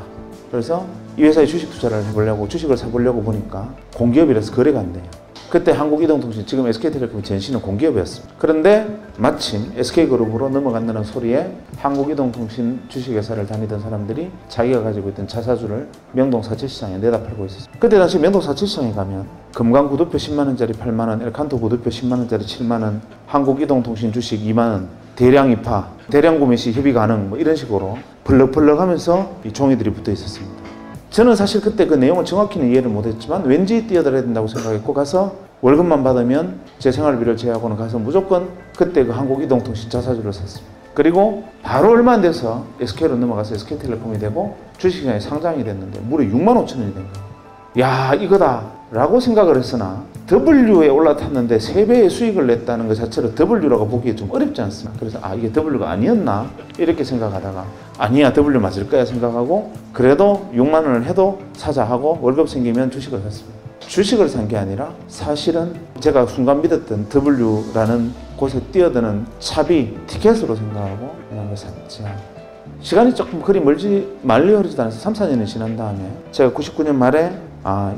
그래서 이 회사에 주식 투자를 해보려고 주식을 사보려고 보니까 공기업이라서 거래가 안 돼요. 그때 한국이동통신, 지금 SK텔레콤이 전신은 공기업이었습니다. 그런데 마침 SK그룹으로 넘어간다는 소리에 한국이동통신 주식회사를 다니던 사람들이 자기가 가지고 있던 자사주를 명동 사채시장에 내다 팔고 있었습니다. 그때 당시 명동 사채시장에 가면 금강 구두표 10만원짜리 8만원, 엘칸토 구두표 10만원짜리 7만원, 한국이동통신 주식 2만원, 대량 입하, 대량 구매 시 협의 가능, 뭐 이런 식으로 벌럭벌럭 하면서 이 종이들이 붙어 있었습니다. 저는 사실 그때 그 내용을 정확히는 이해를 못했지만 왠지 뛰어들어야 된다고 생각했고 가서 월급만 받으면 제 생활비를 제외하고는 가서 무조건 그때 그 한국이동통신 자사주를 샀습니다. 그리고 바로 얼마 안 돼서 SK로 넘어가서 SK텔레콤이 되고 주식시장에 상장이 됐는데 무려 6만 5천 원이 된 거예요. 야, 이거다 라고 생각을 했으나 W에 올라탔는데 3배의 수익을 냈다는 것 자체로 W라고 보기에 좀 어렵지 않습니까? 그래서 이게 W가 아니었나? 이렇게 생각하다가 아니야, W 맞을 거야 생각하고 그래도 6만 원을 해도 사자 하고 월급 생기면 주식을 샀습니다. 주식을 산 게 아니라 사실은 제가 순간 믿었던 W라는 곳에 뛰어드는 차비, 티켓으로 생각하고 그냥 샀죠. 시간이 조금 그리 말리 흐르지도 않아서 3, 4년이 지난 다음에 제가 99년 말에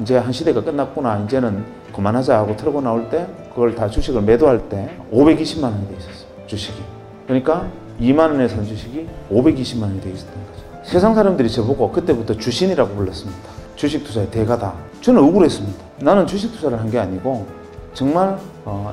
이제 한 시대가 끝났구나, 이제는 그만하자 하고 틀고 나올 때 그걸 다 주식을 매도할 때 520만 원이 돼 있었어요. 주식이. 그러니까 2만 원에 산 주식이 520만 원이 돼 있었던 거죠. 세상 사람들이 저보고 그때부터 주신이라고 불렀습니다. 주식 투자의 대가다. 저는 억울했습니다. 나는 주식 투자를 한 게 아니고 정말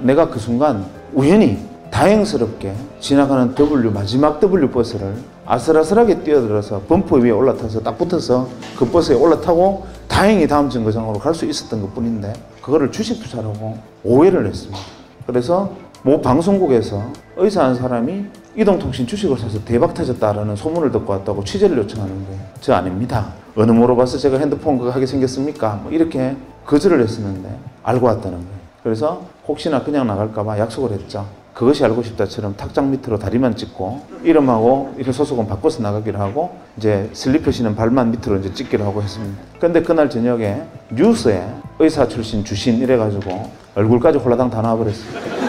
내가 그 순간 우연히 다행스럽게 지나가는 마지막 W 버스를 아슬아슬하게 뛰어들어서 범퍼 위에 올라타서 딱 붙어서 그 버스에 올라타고 다행히 다음 정거장으로 갈 수 있었던 것 뿐인데 그거를 주식 투자라고 오해를 했습니다. 그래서 모 방송국에서 의사 한 사람이 이동통신 주식을 사서 대박 터졌다라는 소문을 듣고 왔다고 취재를 요청하는데 저 아닙니다. 어느 물어봐서 제가 핸드폰 그거 하게 생겼습니까? 뭐 이렇게 거절을 했었는데 알고 왔다는 거예요. 그래서 혹시나 그냥 나갈까봐 약속을 했죠. 그것이 알고 싶다처럼 탁장 밑으로 다리만 찍고 이름하고 이런 소속은 바꿔서 나가기로 하고 이제 슬리퍼 신은 발만 밑으로 이제 찍기로 하고 했습니다. 근데 그날 저녁에 뉴스에 의사 출신 주신 이래가지고 얼굴까지 홀라당 다 나와버렸어요.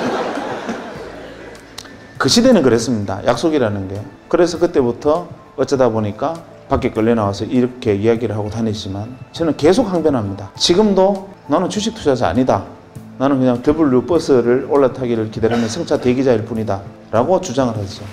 그 시대는 그랬습니다. 약속이라는 게. 그래서 그때부터 어쩌다 보니까 밖에 끌려 나와서 이렇게 이야기를 하고 다니지만 저는 계속 항변합니다. 지금도 나는 주식 투자자 아니다. 나는 그냥 W 버스를 올라타기를 기다리는 승차 대기자일 뿐이다 라고 주장을 하죠.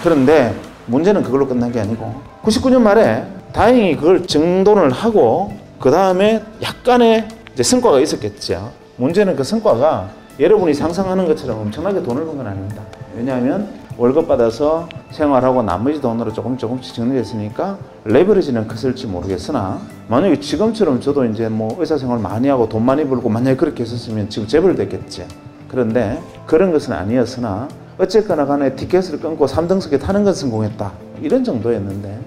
그런데 문제는 그걸로 끝난 게 아니고 99년 말에 다행히 그걸 정돈을 하고 그 다음에 약간의 이제 성과가 있었겠죠. 문제는 그 성과가 여러분이 상상하는 것처럼 엄청나게 돈을 번 건 아닙니다. 왜냐하면 월급 받아서 생활하고 나머지 돈으로 조금씩 정리했으니까 레버리지는 컸을지 모르겠으나 만약에 지금처럼 저도 이제 뭐 의사생활 많이 하고 돈 많이 벌고 만약에 그렇게 했었으면 지금 재벌 됐겠지. 그런데 그런 것은 아니었으나 어쨌거나 간에 티켓을 끊고 3등석에 타는 건 성공했다. 이런 정도였는데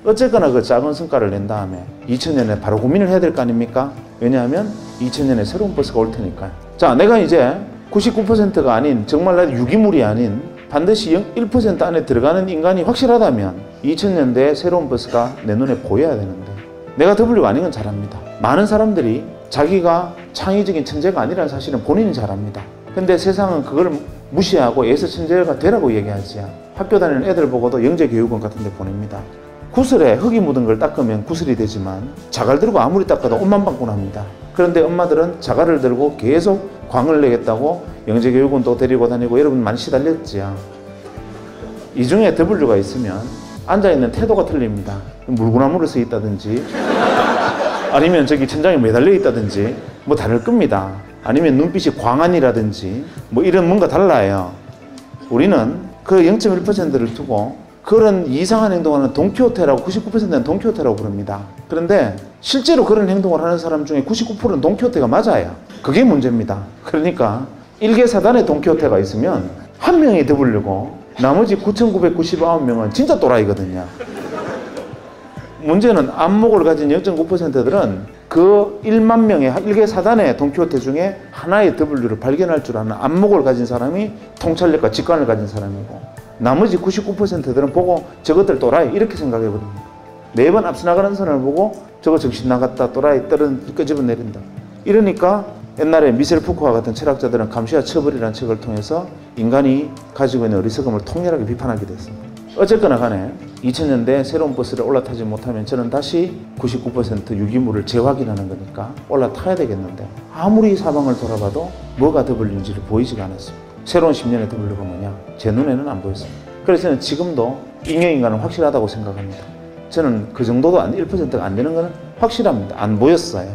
어쨌거나 그 작은 성과를 낸 다음에 2000년에 바로 고민을 해야 될 거 아닙니까? 왜냐하면 2000년에 새로운 버스가 올 테니까요. 자, 내가 이제 99%가 아닌 정말 나 유기물이 아닌 반드시 1% 안에 들어가는 인간이 확실하다면 2000년대에 새로운 버스가 내 눈에 보여야 되는데 내가 W가 아닌 건 잘 압니다. 많은 사람들이 자기가 창의적인 천재가 아니라는 사실은 본인이 잘 압니다. 근데 세상은 그걸 무시하고 애서 천재가 되라고 얘기하지. 학교 다니는 애들 보고도 영재교육원 같은 데 보냅니다. 구슬에 흙이 묻은 걸 닦으면 구슬이 되지만 자갈 들고 아무리 닦아도 옷만 받곤 합니다. 그런데 엄마들은 자갈을 들고 계속 광을 내겠다고 영재교육원 또 데리고 다니고 여러분 많이 시달렸지요. 이 중에 W가 있으면 앉아있는 태도가 틀립니다. 물구나무를 서 있다든지 아니면 저기 천장에 매달려 있다든지 뭐 다를 겁니다. 아니면 눈빛이 광안이라든지 뭐 이런 뭔가 달라요. 우리는 그 0.1%를 두고 그런 이상한 행동을 하는 돈키호테라고 99%는 돈키호테라고 부릅니다. 그런데 실제로 그런 행동을 하는 사람 중에 99%는 돈키호테가 맞아요. 그게 문제입니다. 그러니까 일개사단에 돈키호테가 있으면 한 명이 W고 나머지 9,999명은 진짜 또라이거든요. 문제는 안목을 가진 0.9%들은 그 1만 명의 일개사단의 돈키호테 중에 하나의 W를 발견할 줄 아는 안목을 가진 사람이 통찰력과 직관을 가진 사람이고 나머지 99%들은 보고 저것들 또라이 이렇게 생각해버립니다. 매번 앞서 나가는 사람을 보고 저거 정신 나갔다 또라이 떨은 끄집어 내린다. 이러니까 옛날에 미셀 푸코와 같은 철학자들은 감시와 처벌이라는 책을 통해서 인간이 가지고 있는 어리석음을 통렬하게 비판하게 됐습니다. 어쨌거나 간에 2000년대 새로운 버스를 올라타지 못하면 저는 다시 99% 유기물을 재확인하는 거니까 올라타야 되겠는데 아무리 사방을 돌아봐도 뭐가 더블유인지를 보이지가 않았습니다. 새로운 10년의 W가 뭐냐? 제 눈에는 안 보였습니다. 그래서 저는 지금도 인공인간은 확실하다고 생각합니다. 저는 그 정도도 1%가 안 되는 건 확실합니다. 안 보였어요.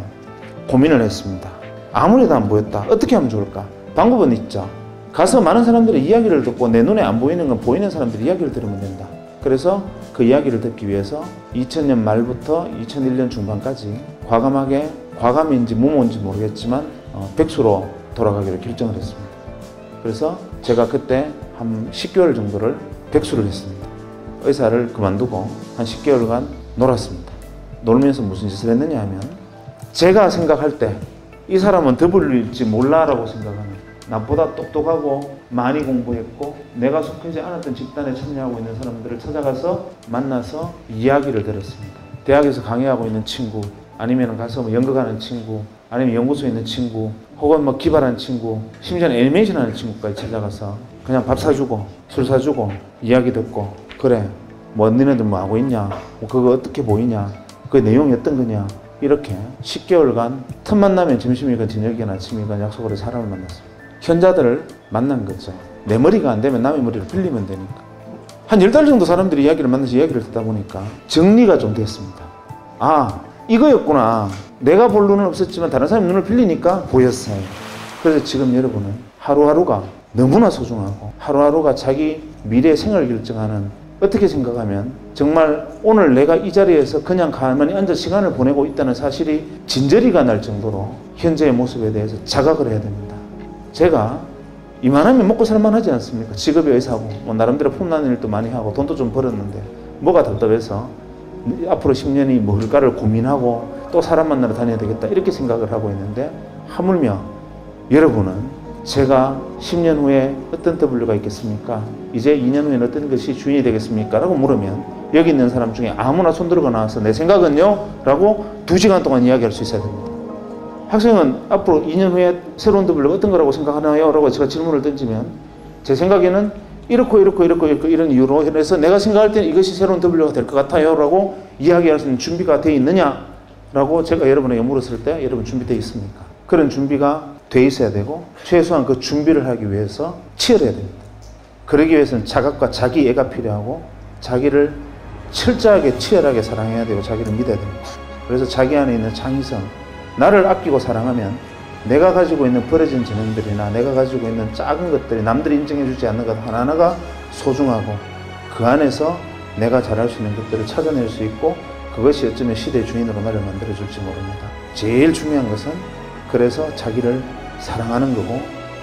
고민을 했습니다. 아무래도 안 보였다. 어떻게 하면 좋을까? 방법은 있죠. 가서 많은 사람들의 이야기를 듣고 내 눈에 안 보이는 건 보이는 사람들의 이야기를 들으면 된다. 그래서 그 이야기를 듣기 위해서 2000년 말부터 2001년 중반까지 과감인지 무모인지 모르겠지만 백수로 돌아가기로 결정을 했습니다. 그래서 제가 그때 한 10개월 정도를 백수를 했습니다. 의사를 그만두고 한 10개월간 놀았습니다. 놀면서 무슨 짓을 했느냐 하면 제가 생각할 때 이 사람은 W일지 몰라라고 생각하는 나보다 똑똑하고 많이 공부했고 내가 속하지 않았던 집단에 참여하고 있는 사람들을 찾아가서 만나서 이야기를 들었습니다. 대학에서 강의하고 있는 친구, 아니면 가서 뭐 연극하는 친구, 아니면 연구소에 있는 친구, 혹은 뭐 기발한 친구, 심지어는 애니메이션 하는 친구까지 찾아가서 그냥 밥 사주고 술 사주고 이야기 듣고 그래 뭐 너네들 뭐 하고 있냐, 뭐 그거 어떻게 보이냐, 그 내용이 어떤 거냐, 이렇게 10개월간 틈만 나면 점심이건 저녁이건 아침이건 약속으로 사람을 만났습니다. 현자들을 만난 거죠. 내 머리가 안 되면 남의 머리를 빌리면 되니까. 한 10달 정도 사람들이 이야기를 만나서 이야기를 듣다 보니까 정리가 좀 됐습니다. 아, 이거였구나. 내가 볼 눈은 없었지만 다른 사람 눈을 빌리니까 보였어요. 그래서 지금 여러분은 하루하루가 너무나 소중하고 하루하루가 자기 미래의 생을 결정하는, 어떻게 생각하면 정말 오늘 내가 이 자리에서 그냥 가만히 앉아 시간을 보내고 있다는 사실이 진저리가 날 정도로 현재의 모습에 대해서 자각을 해야 됩니다. 제가 이만하면 먹고 살만하지 않습니까? 직업이 의사고 뭐 나름대로 폼나는 일도 많이 하고 돈도 좀 벌었는데 뭐가 답답해서 앞으로 10년이 뭘까를 고민하고 또 사람 만나러 다녀야 되겠다 이렇게 생각을 하고 있는데, 하물며 여러분은 제가 10년 후에 어떤 W가 있겠습니까? 이제 2년 후에는 어떤 것이 주인이 되겠습니까? 라고 물으면 여기 있는 사람 중에 아무나 손 들고 나와서 내 생각은요? 라고 2시간 동안 이야기할 수 있어야 됩니다. 학생은 앞으로 2년 후에 새로운 W가 어떤 거라고 생각하나요? 라고 제가 질문을 던지면 제 생각에는 이렇고 이런 이유로 해서 내가 생각할 때는 이것이 새로운 W가 될 것 같아요 라고 이야기할 수 있는 준비가 되어 있느냐? 라고 제가 여러분에게 물었을 때 여러분 준비되어 있습니까? 그런 준비가 돼 있어야 되고 최소한 그 준비를 하기 위해서 치열해야 됩니다. 그러기 위해서는 자각과 자기애가 필요하고 자기를 철저하게 치열하게 사랑해야 되고 자기를 믿어야 됩니다. 그래서 자기 안에 있는 창의성, 나를 아끼고 사랑하면 내가 가지고 있는 버려진 재능들이나 내가 가지고 있는 작은 것들이 남들이 인정해주지 않는 것 하나하나가 소중하고 그 안에서 내가 잘할 수 있는 것들을 찾아낼 수 있고 그것이 어쩌면 시대의 주인으로 나를 만들어줄지 모릅니다. 제일 중요한 것은 그래서 자기를 사랑하는 거고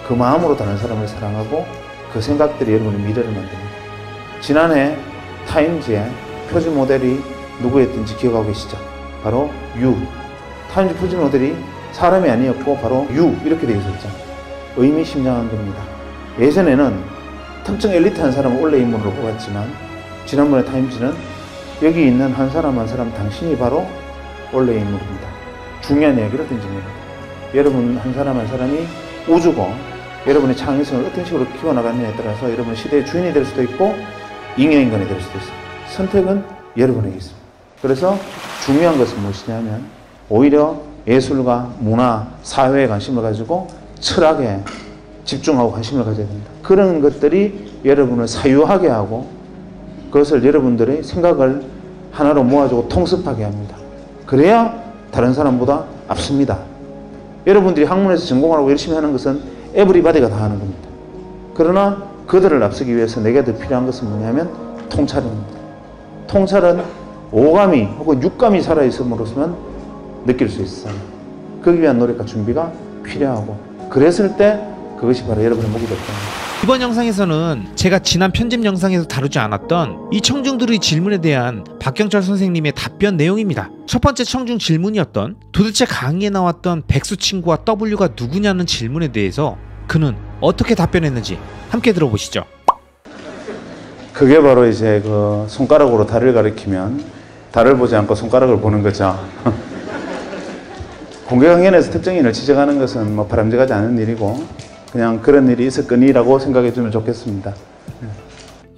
그 마음으로 다른 사람을 사랑하고 그 생각들이 여러분의 미래를 만듭니다. 지난해 타임즈의 표지 모델이 누구였든지 기억하고 계시죠? 바로 유. 타임즈 표지 모델이 사람이 아니었고 바로 유 이렇게 되어 있었죠. 의미심장한 겁니다. 예전에는 특정 엘리트한 사람을 원래 인물로 뽑았지만 지난번에 타임즈는 여기 있는 한 사람 한 사람 당신이 바로 원래 인물입니다. 중요한 이야기를 던집니다. 여러분 한 사람 한 사람이 우주고 여러분의 창의성을 어떤 식으로 키워나가느냐에 따라서 여러분 시대의 주인이 될 수도 있고 잉여인간이 될 수도 있습니다. 선택은 여러분에게 있습니다. 그래서 중요한 것은 무엇이냐면 오히려 예술과 문화, 사회에 관심을 가지고 철학에 집중하고 관심을 가져야 됩니다. 그런 것들이 여러분을 사유하게 하고 그것을 여러분들의 생각을 하나로 모아주고 통습하게 합니다. 그래야 다른 사람보다 앞섭니다. 여러분들이 학문에서 전공하라고 열심히 하는 것은 에브리바디가 다 하는 겁니다. 그러나 그들을 앞서기 위해서 내게 더 필요한 것은 뭐냐면 통찰입니다. 통찰은 오감이 혹은 육감이 살아있음으로서만 느낄 수 있어요. 그기 위한 노력과 준비가 필요하고 그랬을 때 그것이 바로 여러분의 목이 될 겁니다. 이번 영상에서는 제가 지난 편집 영상에서 다루지 않았던 이 청중들의 질문에 대한 박경철 선생님의 답변 내용입니다. 첫 번째 청중 질문이었던 도대체 강의에 나왔던 백수 친구와 W가 누구냐는 질문에 대해서 그는 어떻게 답변했는지 함께 들어보시죠. 그게 바로 이제 그 손가락으로 달을 가리키면 달을 보지 않고 손가락을 보는 거죠. 공개 강연에서 특정인을 지적하는 것은 뭐 바람직하지 않은 일이고 그냥 그런 일이 있었거니라고 생각해 주면 좋겠습니다.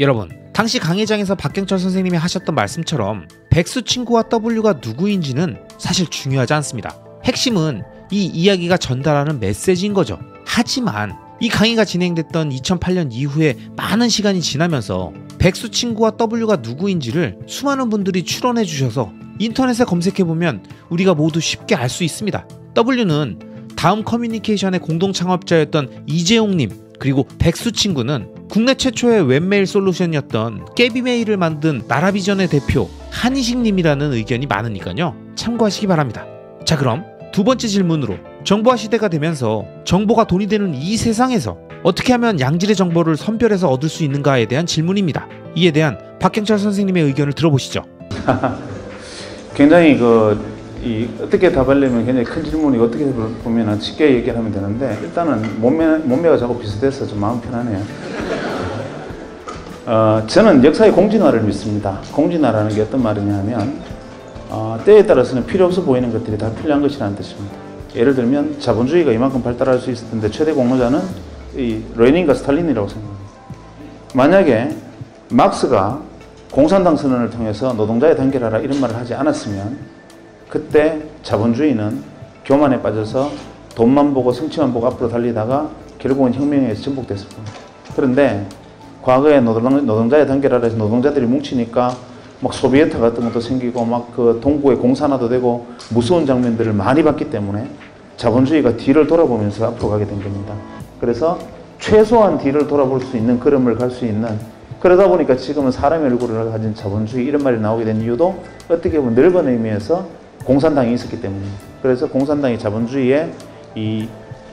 여러분, 당시 강의장에서 박경철 선생님이 하셨던 말씀처럼 백수 친구와 W가 누구인지는 사실 중요하지 않습니다. 핵심은 이 이야기가 전달하는 메시지인 거죠. 하지만 이 강의가 진행됐던 2008년 이후에 많은 시간이 지나면서 백수 친구와 W가 누구인지를 수많은 분들이 추론해 주셔서 인터넷에 검색해보면 우리가 모두 쉽게 알 수 있습니다. W는 다음 커뮤니케이션의 공동 창업자였던 이재용님, 그리고 백수 친구는 국내 최초의 웹메일 솔루션이었던 깨비메일을 만든 나라비전의 대표 한희식님이라는 의견이 많으니까요. 참고하시기 바랍니다. 자, 그럼 두 번째 질문으로, 정보화 시대가 되면서 정보가 돈이 되는 이 세상에서 어떻게 하면 양질의 정보를 선별해서 얻을 수 있는가에 대한 질문입니다. 이에 대한 박경철 선생님의 의견을 들어보시죠. 굉장히 어떻게 답하려면 굉장히 큰 질문이, 어떻게 보면 쉽게 얘기를 하면 되는데, 일단은 몸매가 자꾸 비슷해서 좀 마음 편하네요. 저는 역사의 공진화를 믿습니다. 공진화라는 게 어떤 말이냐 하면, 때에 따라서는 필요 없어 보이는 것들이 다 필요한 것이라는 뜻입니다. 예를 들면 자본주의가 이만큼 발달할 수 있을 텐데 최대 공로자는 이 레닌과 스탈린이라고 생각합니다. 만약에 막스가 공산당 선언을 통해서 노동자의 단결하라 이런 말을 하지 않았으면 그때 자본주의는 교만에 빠져서 돈만 보고 성취만 보고 앞으로 달리다가 결국은 혁명에 의해서 전복됐을 겁니다. 그런데 과거에 노동자의 단결하라 해서 노동자들이 뭉치니까 막 소비에트 같은 것도 생기고 막 그 동구의 공산화도 되고 무서운 장면들을 많이 봤기 때문에 자본주의가 뒤를 돌아보면서 앞으로 가게 된 겁니다. 그래서 최소한 뒤를 돌아볼 수 있는 걸음을 갈 수 있는, 그러다 보니까 지금은 사람의 얼굴을 가진 자본주의 이런 말이 나오게 된 이유도 어떻게 보면 넓은 의미에서 공산당이 있었기 때문입니다. 그래서 공산당이 자본주의의 이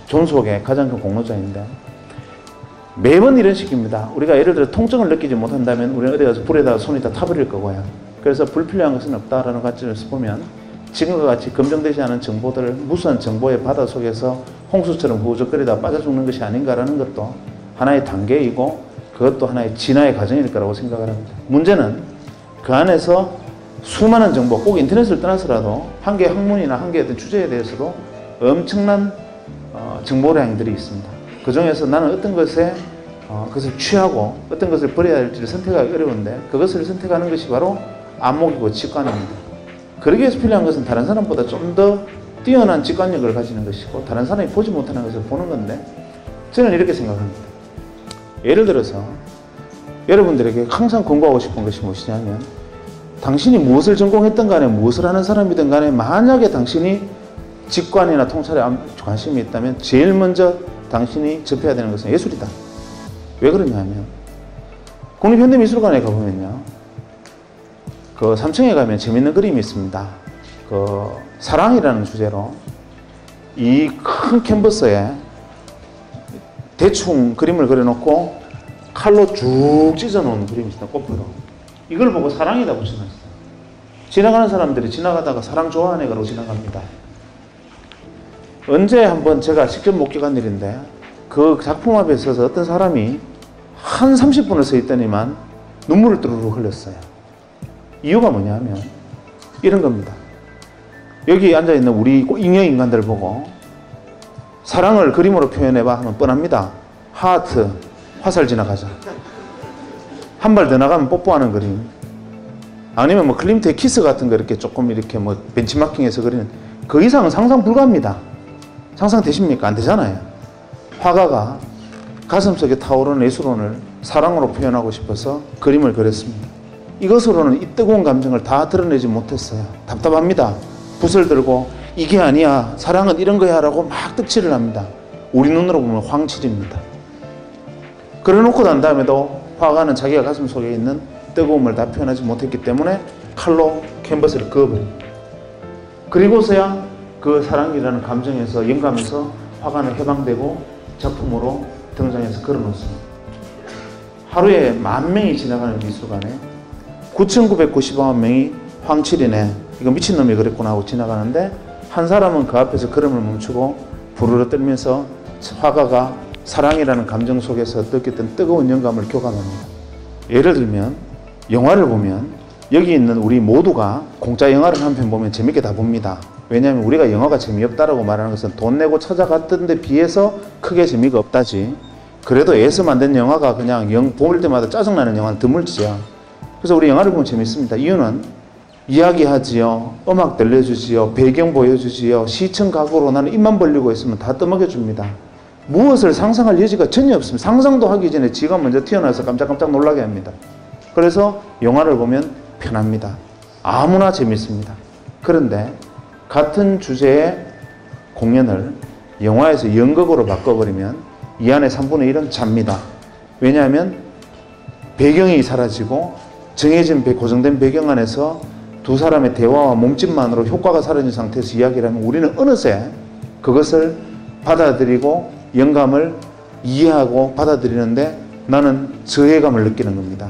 존속의 가장 큰 공로자인데, 매번 이런 식입니다. 우리가 예를 들어 통증을 느끼지 못한다면 우리는 어디 가서 불에다가 손이 다 타버릴 거고요. 그래서 불필요한 것은 없다라는 관점에서 보면 지금과 같이 검증되지 않은 정보들, 무수한 정보의 바다 속에서 홍수처럼 후적거리다 빠져 죽는 것이 아닌가라는 것도 하나의 단계이고 그것도 하나의 진화의 과정일 거라고 생각을 합니다. 문제는 그 안에서 수많은 정보, 꼭 인터넷을 떠나서라도 한 개의 학문이나 한 개의 어떤 주제에 대해서도 엄청난 정보량들이 있습니다. 그 중에서 나는 어떤 것에 그것을 취하고 어떤 것을 버려야 할지를 선택하기 어려운데, 그것을 선택하는 것이 바로 안목이고 직관입니다. 그러기 위해서 필요한 것은 다른 사람보다 좀 더 뛰어난 직관력을 가지는 것이고 다른 사람이 보지 못하는 것을 보는 건데, 저는 이렇게 생각합니다. 예를 들어서 여러분들에게 항상 공부하고 싶은 것이 무엇이냐면, 당신이 무엇을 전공했든 간에 무엇을 하는 사람이든 간에 만약에 당신이 직관이나 통찰에 관심이 있다면 제일 먼저 당신이 접해야 되는 것은 예술이다. 왜 그러냐 하면 국립현대미술관에 가보면요, 그 3층에 가면 재밌는 그림이 있습니다. 그 사랑이라는 주제로 이 큰 캔버스에 대충 그림을 그려놓고 칼로 쭉 찢어놓은 그림이 있습니다. 꽃으로. 이걸 보고 사랑이다 붙여놨어요. 지나가는 사람들이 지나가다가 사랑 좋아하네 그러고 지나갑니다. 언제 한번 제가 직접 목격한 일인데, 그 작품 앞에 서서 어떤 사람이 한 30분을 서 있더니만 눈물을 뚜루룩 흘렸어요. 이유가 뭐냐면 이런 겁니다. 여기 앉아있는 우리 잉여 인간들 보고 사랑을 그림으로 표현해봐 하면 뻔합니다. 하트, 화살 지나가자. 한 발 더 나가면 뽀뽀하는 그림. 아니면 뭐 클림트의 키스 같은 거 이렇게 조금 이렇게 뭐 벤치마킹해서 그리는, 그 이상은 상상 불가합니다. 상상되십니까? 안 되잖아요. 화가가 가슴속에 타오르는 예술혼을 사랑으로 표현하고 싶어서 그림을 그렸습니다. 이것으로는 이 뜨거운 감정을 다 드러내지 못했어요. 답답합니다. 붓을 들고 이게 아니야, 사랑은 이런 거야 라고 막 득칠을 합니다. 우리 눈으로 보면 황칠입니다. 그래놓고 난 다음에도 화가는 자기가 가슴 속에 있는 뜨거움을 다 표현하지 못했기 때문에 칼로 캔버스를 그어버립니다. 그리고서야 그 사랑이라는 감정에서, 영감에서 화가는 해방되고 작품으로 등장해서 걸어놓습니다. 하루에 10,000명이 지나가는 미술관에 9,990만 명이 황칠이네, 이거 미친놈이 그랬구나 하고 지나가는데, 한 사람은 그 앞에서 걸음을 멈추고 부르르 떨면서 화가가 사랑이라는 감정 속에서 느꼈던 뜨거운 영감을 교감합니다. 예를 들면 영화를 보면 여기 있는 우리 모두가 공짜 영화를 한 편 보면 재밌게 다 봅니다. 왜냐하면 우리가 영화가 재미없다라고 말하는 것은 돈 내고 찾아갔던 데 비해서 크게 재미가 없다지, 그래도 애써 만든 영화가 그냥 볼 때마다 짜증나는 영화는 드물지요. 그래서 우리 영화를 보면 재밌습니다. 이유는 이야기하지요, 음악 들려주지요, 배경 보여주지요, 시청 각오로 나는 입만 벌리고 있으면 다 떠먹여줍니다. 무엇을 상상할 여지가 전혀 없습니다. 상상도 하기 전에 지가 먼저 튀어나와서 깜짝깜짝 놀라게 합니다. 그래서 영화를 보면 편합니다. 아무나 재밌습니다. 그런데 같은 주제의 공연을 영화에서 연극으로 바꿔버리면 이 안에 3분의 1은 잡니다. 왜냐하면 배경이 사라지고 정해진 고정된 배경 안에서 두 사람의 대화와 몸짓만으로 효과가 사라진 상태에서 이야기를 하면 우리는 어느새 그것을 받아들이고 영감을 이해하고 받아들이는데 나는 저해감을 느끼는 겁니다.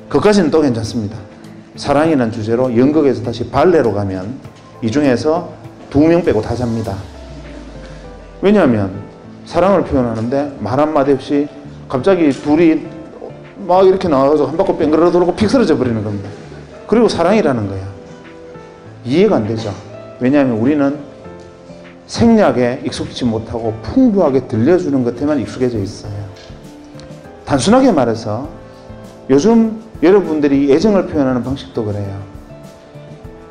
그것까지는 또 괜찮습니다. 사랑이라는 주제로 연극에서 다시 발레로 가면 이 중에서 2명 빼고 다 잡니다. 왜냐하면 사랑을 표현하는데 말 한마디 없이 갑자기 둘이 막 이렇게 나와서 한 바퀴 뺑그러 돌고 픽 쓰러져 버리는 겁니다. 그리고 사랑이라는 거야. 이해가 안 되죠. 왜냐하면 우리는 생략에 익숙지 못하고 풍부하게 들려주는 것에만 익숙해져 있어요. 단순하게 말해서 요즘 여러분들이 애정을 표현하는 방식도 그래요.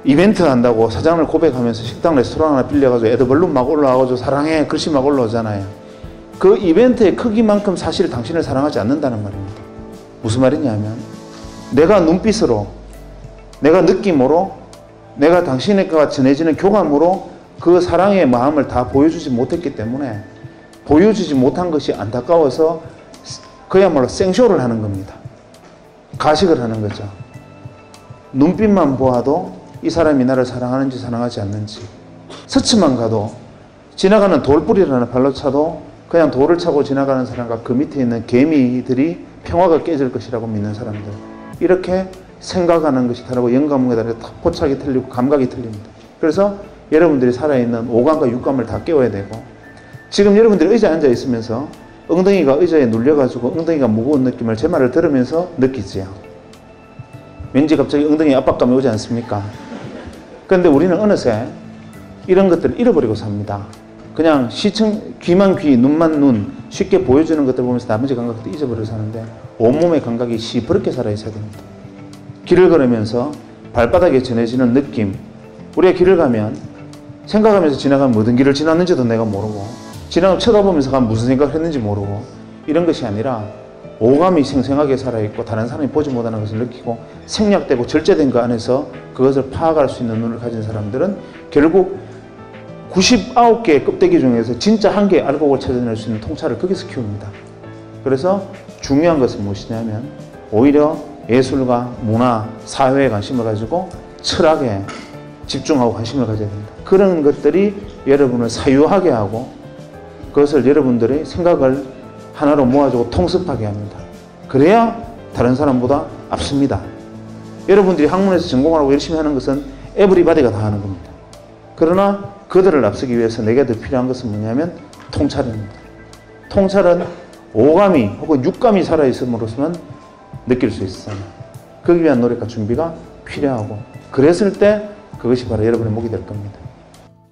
이벤트 한다고 사장을 고백하면서 식당 레스토랑 하나 빌려가지고 애들 벌룬 막 올라와가지고 사랑해 글씨 막 올라오잖아요. 그 이벤트의 크기만큼 사실 당신을 사랑하지 않는다는 말입니다. 무슨 말이냐면 내가 눈빛으로, 내가 느낌으로, 내가 당신과 전해지는 교감으로 그 사랑의 마음을 다 보여주지 못했기 때문에 보여주지 못한 것이 안타까워서 그야말로 생쇼를 하는 겁니다. 가식을 하는 거죠. 눈빛만 보아도 이 사람이 나를 사랑하는지 사랑하지 않는지, 스치만 가도 지나가는 돌뿌리라는 발로 차도 그냥 돌을 차고 지나가는 사람과 그 밑에 있는 개미들이 평화가 깨질 것이라고 믿는 사람들, 이렇게 생각하는 것이 다르고 영감에 따라 포착이 틀리고 감각이 틀립니다. 그래서 여러분들이 살아있는 오감과 육감을 다 깨워야 되고, 지금 여러분들이 의자에 앉아 있으면서 엉덩이가 의자에 눌려가지고 엉덩이가 무거운 느낌을 제 말을 들으면서 느끼지요. 왠지 갑자기 엉덩이에 압박감이 오지 않습니까? 그런데 우리는 어느새 이런 것들을 잃어버리고 삽니다. 그냥 귀만 귀, 눈만 눈, 쉽게 보여주는 것들 보면서 나머지 감각도 잊어버리고 사는데 온몸의 감각이 시퍼렇게 살아있어야 됩니다. 길을 걸으면서 발바닥에 전해지는 느낌, 우리가 길을 가면 생각하면서 지나가면 모든 길을 지났는지도 내가 모르고 지나가면 쳐다보면서 가면 무슨 생각을 했는지 모르고, 이런 것이 아니라 오감이 생생하게 살아있고 다른 사람이 보지 못하는 것을 느끼고 생략되고 절제된 그 안에서 그것을 파악할 수 있는 눈을 가진 사람들은 결국 99개의 껍데기 중에서 진짜 한 개의 알곡을 찾아낼 수 있는 통찰을 거기서 키웁니다. 그래서 중요한 것은 무엇이냐면 오히려 예술과 문화, 사회에 관심을 가지고 철학에 집중하고 관심을 가져야 됩니다. 그런 것들이 여러분을 사유하게 하고 그것을 여러분들의 생각을 하나로 모아주고 통습하게 합니다. 그래야 다른 사람보다 앞섭니다. 여러분들이 학문에서 전공하고 열심히 하는 것은 에브리바디가 다 하는 겁니다. 그러나 그들을 앞서기 위해서 내게 더 필요한 것은 뭐냐면 통찰입니다. 통찰은 오감이 혹은 육감이 살아있음으로서만 느낄 수 있어요. 그러기 위한 노력과 준비가 필요하고, 그랬을 때 그것이 바로 여러분의 목이 될 겁니다.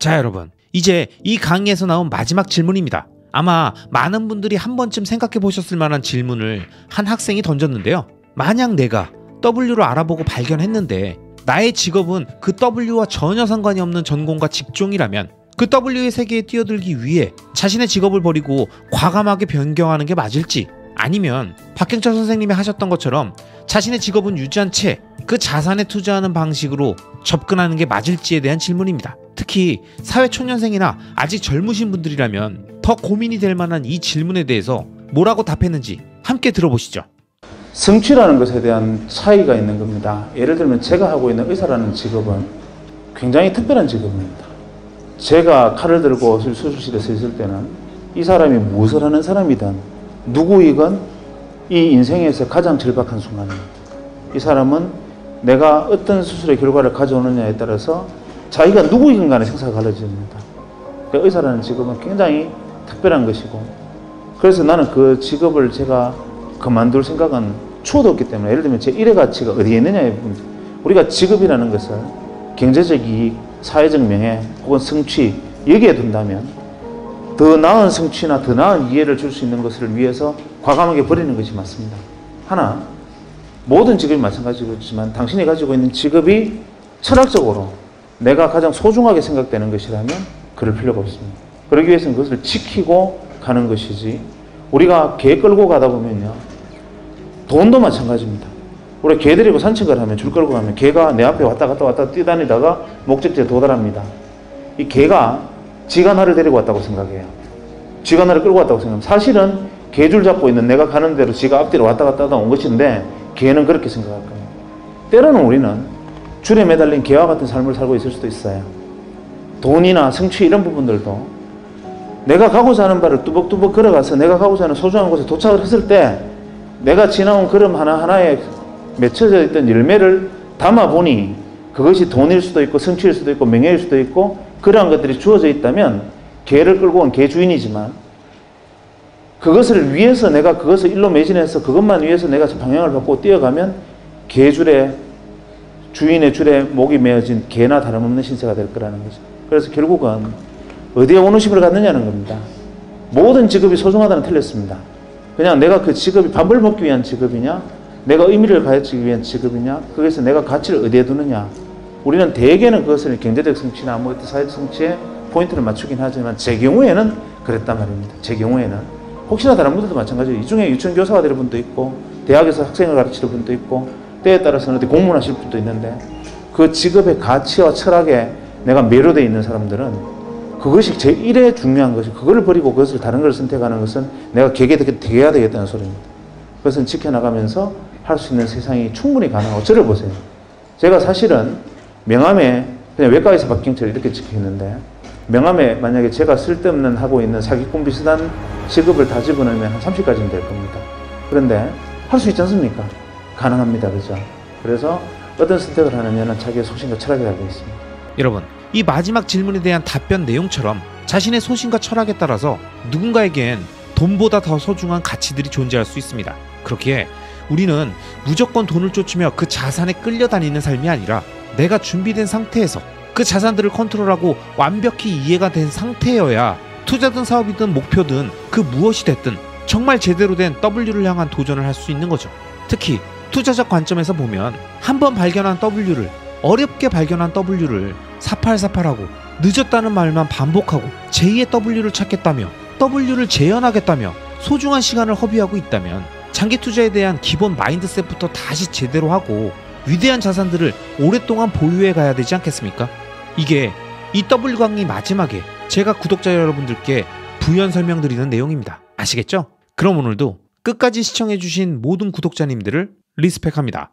자, 여러분, 이제 이 강의에서 나온 마지막 질문입니다. 아마 많은 분들이 한 번쯤 생각해 보셨을 만한 질문을 한 학생이 던졌는데요. 만약 내가 W를 알아보고 발견했는데 나의 직업은 그 W와 전혀 상관이 없는 전공과 직종이라면 그 W의 세계에 뛰어들기 위해 자신의 직업을 버리고 과감하게 변경하는 게 맞을지, 아니면 박경철 선생님이 하셨던 것처럼 자신의 직업은 유지한 채 그 자산에 투자하는 방식으로 접근하는 게 맞을지에 대한 질문입니다. 특히 사회초년생이나 아직 젊으신 분들이라면 더 고민이 될 만한 이 질문에 대해서 뭐라고 답했는지 함께 들어보시죠. 성취라는 것에 대한 차이가 있는 겁니다. 예를 들면 제가 하고 있는 의사라는 직업은 굉장히 특별한 직업입니다. 제가 칼을 들고 수술실에 서 있을 때는 이 사람이 무엇을 하는 사람이든 누구이건 이 인생에서 가장 절박한 순간입니다. 이 사람은 내가 어떤 수술의 결과를 가져오느냐에 따라서 자기가 누구이건 간에 생사가 갈라집니다. 그러니까 의사라는 직업은 굉장히 특별한 것이고, 그래서 나는 그 직업을 제가 그만둘 생각은 추호도 없기 때문에, 예를 들면 제 일의 가치가 어디에 있느냐에 보면, 우리가 직업이라는 것을 경제적 이익, 사회적 명예 혹은 성취 여기에 둔다면 더 나은 성취나 더 나은 이해를 줄 수 있는 것을 위해서 과감하게 버리는 것이 맞습니다. 하나, 모든 직업이 마찬가지지만 당신이 가지고 있는 직업이 철학적으로 내가 가장 소중하게 생각되는 것이라면 그럴 필요가 없습니다. 그러기 위해서는 그것을 지키고 가는 것이지, 우리가 개 끌고 가다 보면요, 돈도 마찬가지입니다. 우리 개 데리고 산책을 하면, 줄 끌고 가면 개가 내 앞에 왔다 갔다 뛰다니다가 목적지에 도달합니다. 이 개가 지가 나를 데리고 왔다고 생각해요. 지가 나를 끌고 왔다고 생각합니다. 사실은 개줄 잡고 있는 내가 가는 대로 지가 앞뒤로 왔다 갔다 온 것인데 개는 그렇게 생각할 겁니다. 때로는 우리는 줄에 매달린 개와 같은 삶을 살고 있을 수도 있어요. 돈이나 성취 이런 부분들도 내가 가고자 하는 바를 뚜벅뚜벅 걸어가서 내가 가고자 하는 소중한 곳에 도착을 했을 때 내가 지나온 걸음 하나하나에 맺혀져 있던 열매를 담아보니 그것이 돈일 수도 있고 성취일 수도 있고 명예일 수도 있고 그러한 것들이 주어져 있다면 개를 끌고 온 개 주인이지만 그것을 위해서 내가 그것을 일로 매진해서 그것만 위해서 내가 방향을 바꾸고 뛰어가면 개줄에 주인의 줄에 목이 메어진 개나 다름없는 신세가 될 거라는 거죠. 그래서 결국은 어디에 오너십을 갖느냐는 겁니다. 모든 직업이 소중하다는 틀렸습니다. 그냥 내가 그 직업이 밥을 먹기 위한 직업이냐, 내가 의미를 가지기 위한 직업이냐, 거기서 내가 가치를 어디에 두느냐. 우리는 대개는 그것을 경제적 성취나 뭐 사회적 성취에 포인트를 맞추긴 하지만 제 경우에는 그랬단 말입니다. 제 경우에는 혹시나 다른 분들도 마찬가지예요. 이 중에 유치원 교사가 될 분도 있고 대학에서 학생을 가르치는 분도 있고 때에 따라서는 어디 공무원하실 분도 있는데 그 직업의 가치와 철학에 내가 매료되어 있는 사람들은 그것이 제1의 중요한 것이 그거를 버리고 그것을 다른 걸 선택하는 것은 내가 개개되어야 되겠다는 소리입니다. 그것은 지켜나가면서 할 수 있는 세상이 충분히 가능하고 저를 보세요. 제가 사실은 명함에 그냥 외과에서 박경철 이렇게 찍혀있는데 명함에 만약에 제가 쓸데없는 하고 있는 사기꾼 비슷한 직업을 다 집어넣으면 한 30까지는 될 겁니다. 그런데 할 수 있지 않습니까? 가능합니다. 그죠? 그래서 어떤 선택을 하느냐는 자기의 소신과 철학에 달려 있습니다. 여러분, 이 마지막 질문에 대한 답변 내용처럼 자신의 소신과 철학에 따라서 누군가에겐 돈보다 더 소중한 가치들이 존재할 수 있습니다. 그렇기에 우리는 무조건 돈을 쫓으며 그 자산에 끌려다니는 삶이 아니라 내가 준비된 상태에서 그 자산들을 컨트롤하고 완벽히 이해가 된 상태여야 투자든 사업이든 목표든 그 무엇이 됐든 정말 제대로 된 W를 향한 도전을 할 수 있는 거죠. 특히 투자적 관점에서 보면 한 번 발견한 W를, 어렵게 발견한 W를 사팔사팔하고 늦었다는 말만 반복하고 제2의 W를 찾겠다며 W를 재현하겠다며 소중한 시간을 허비하고 있다면 장기 투자에 대한 기본 마인드셋부터 다시 제대로 하고 위대한 자산들을 오랫동안 보유해 가야 되지 않겠습니까? 이게 이 W 강의 마지막에 제가 구독자 여러분들께 부연 설명드리는 내용입니다. 아시겠죠? 그럼 오늘도 끝까지 시청해주신 모든 구독자님들을 리스펙합니다.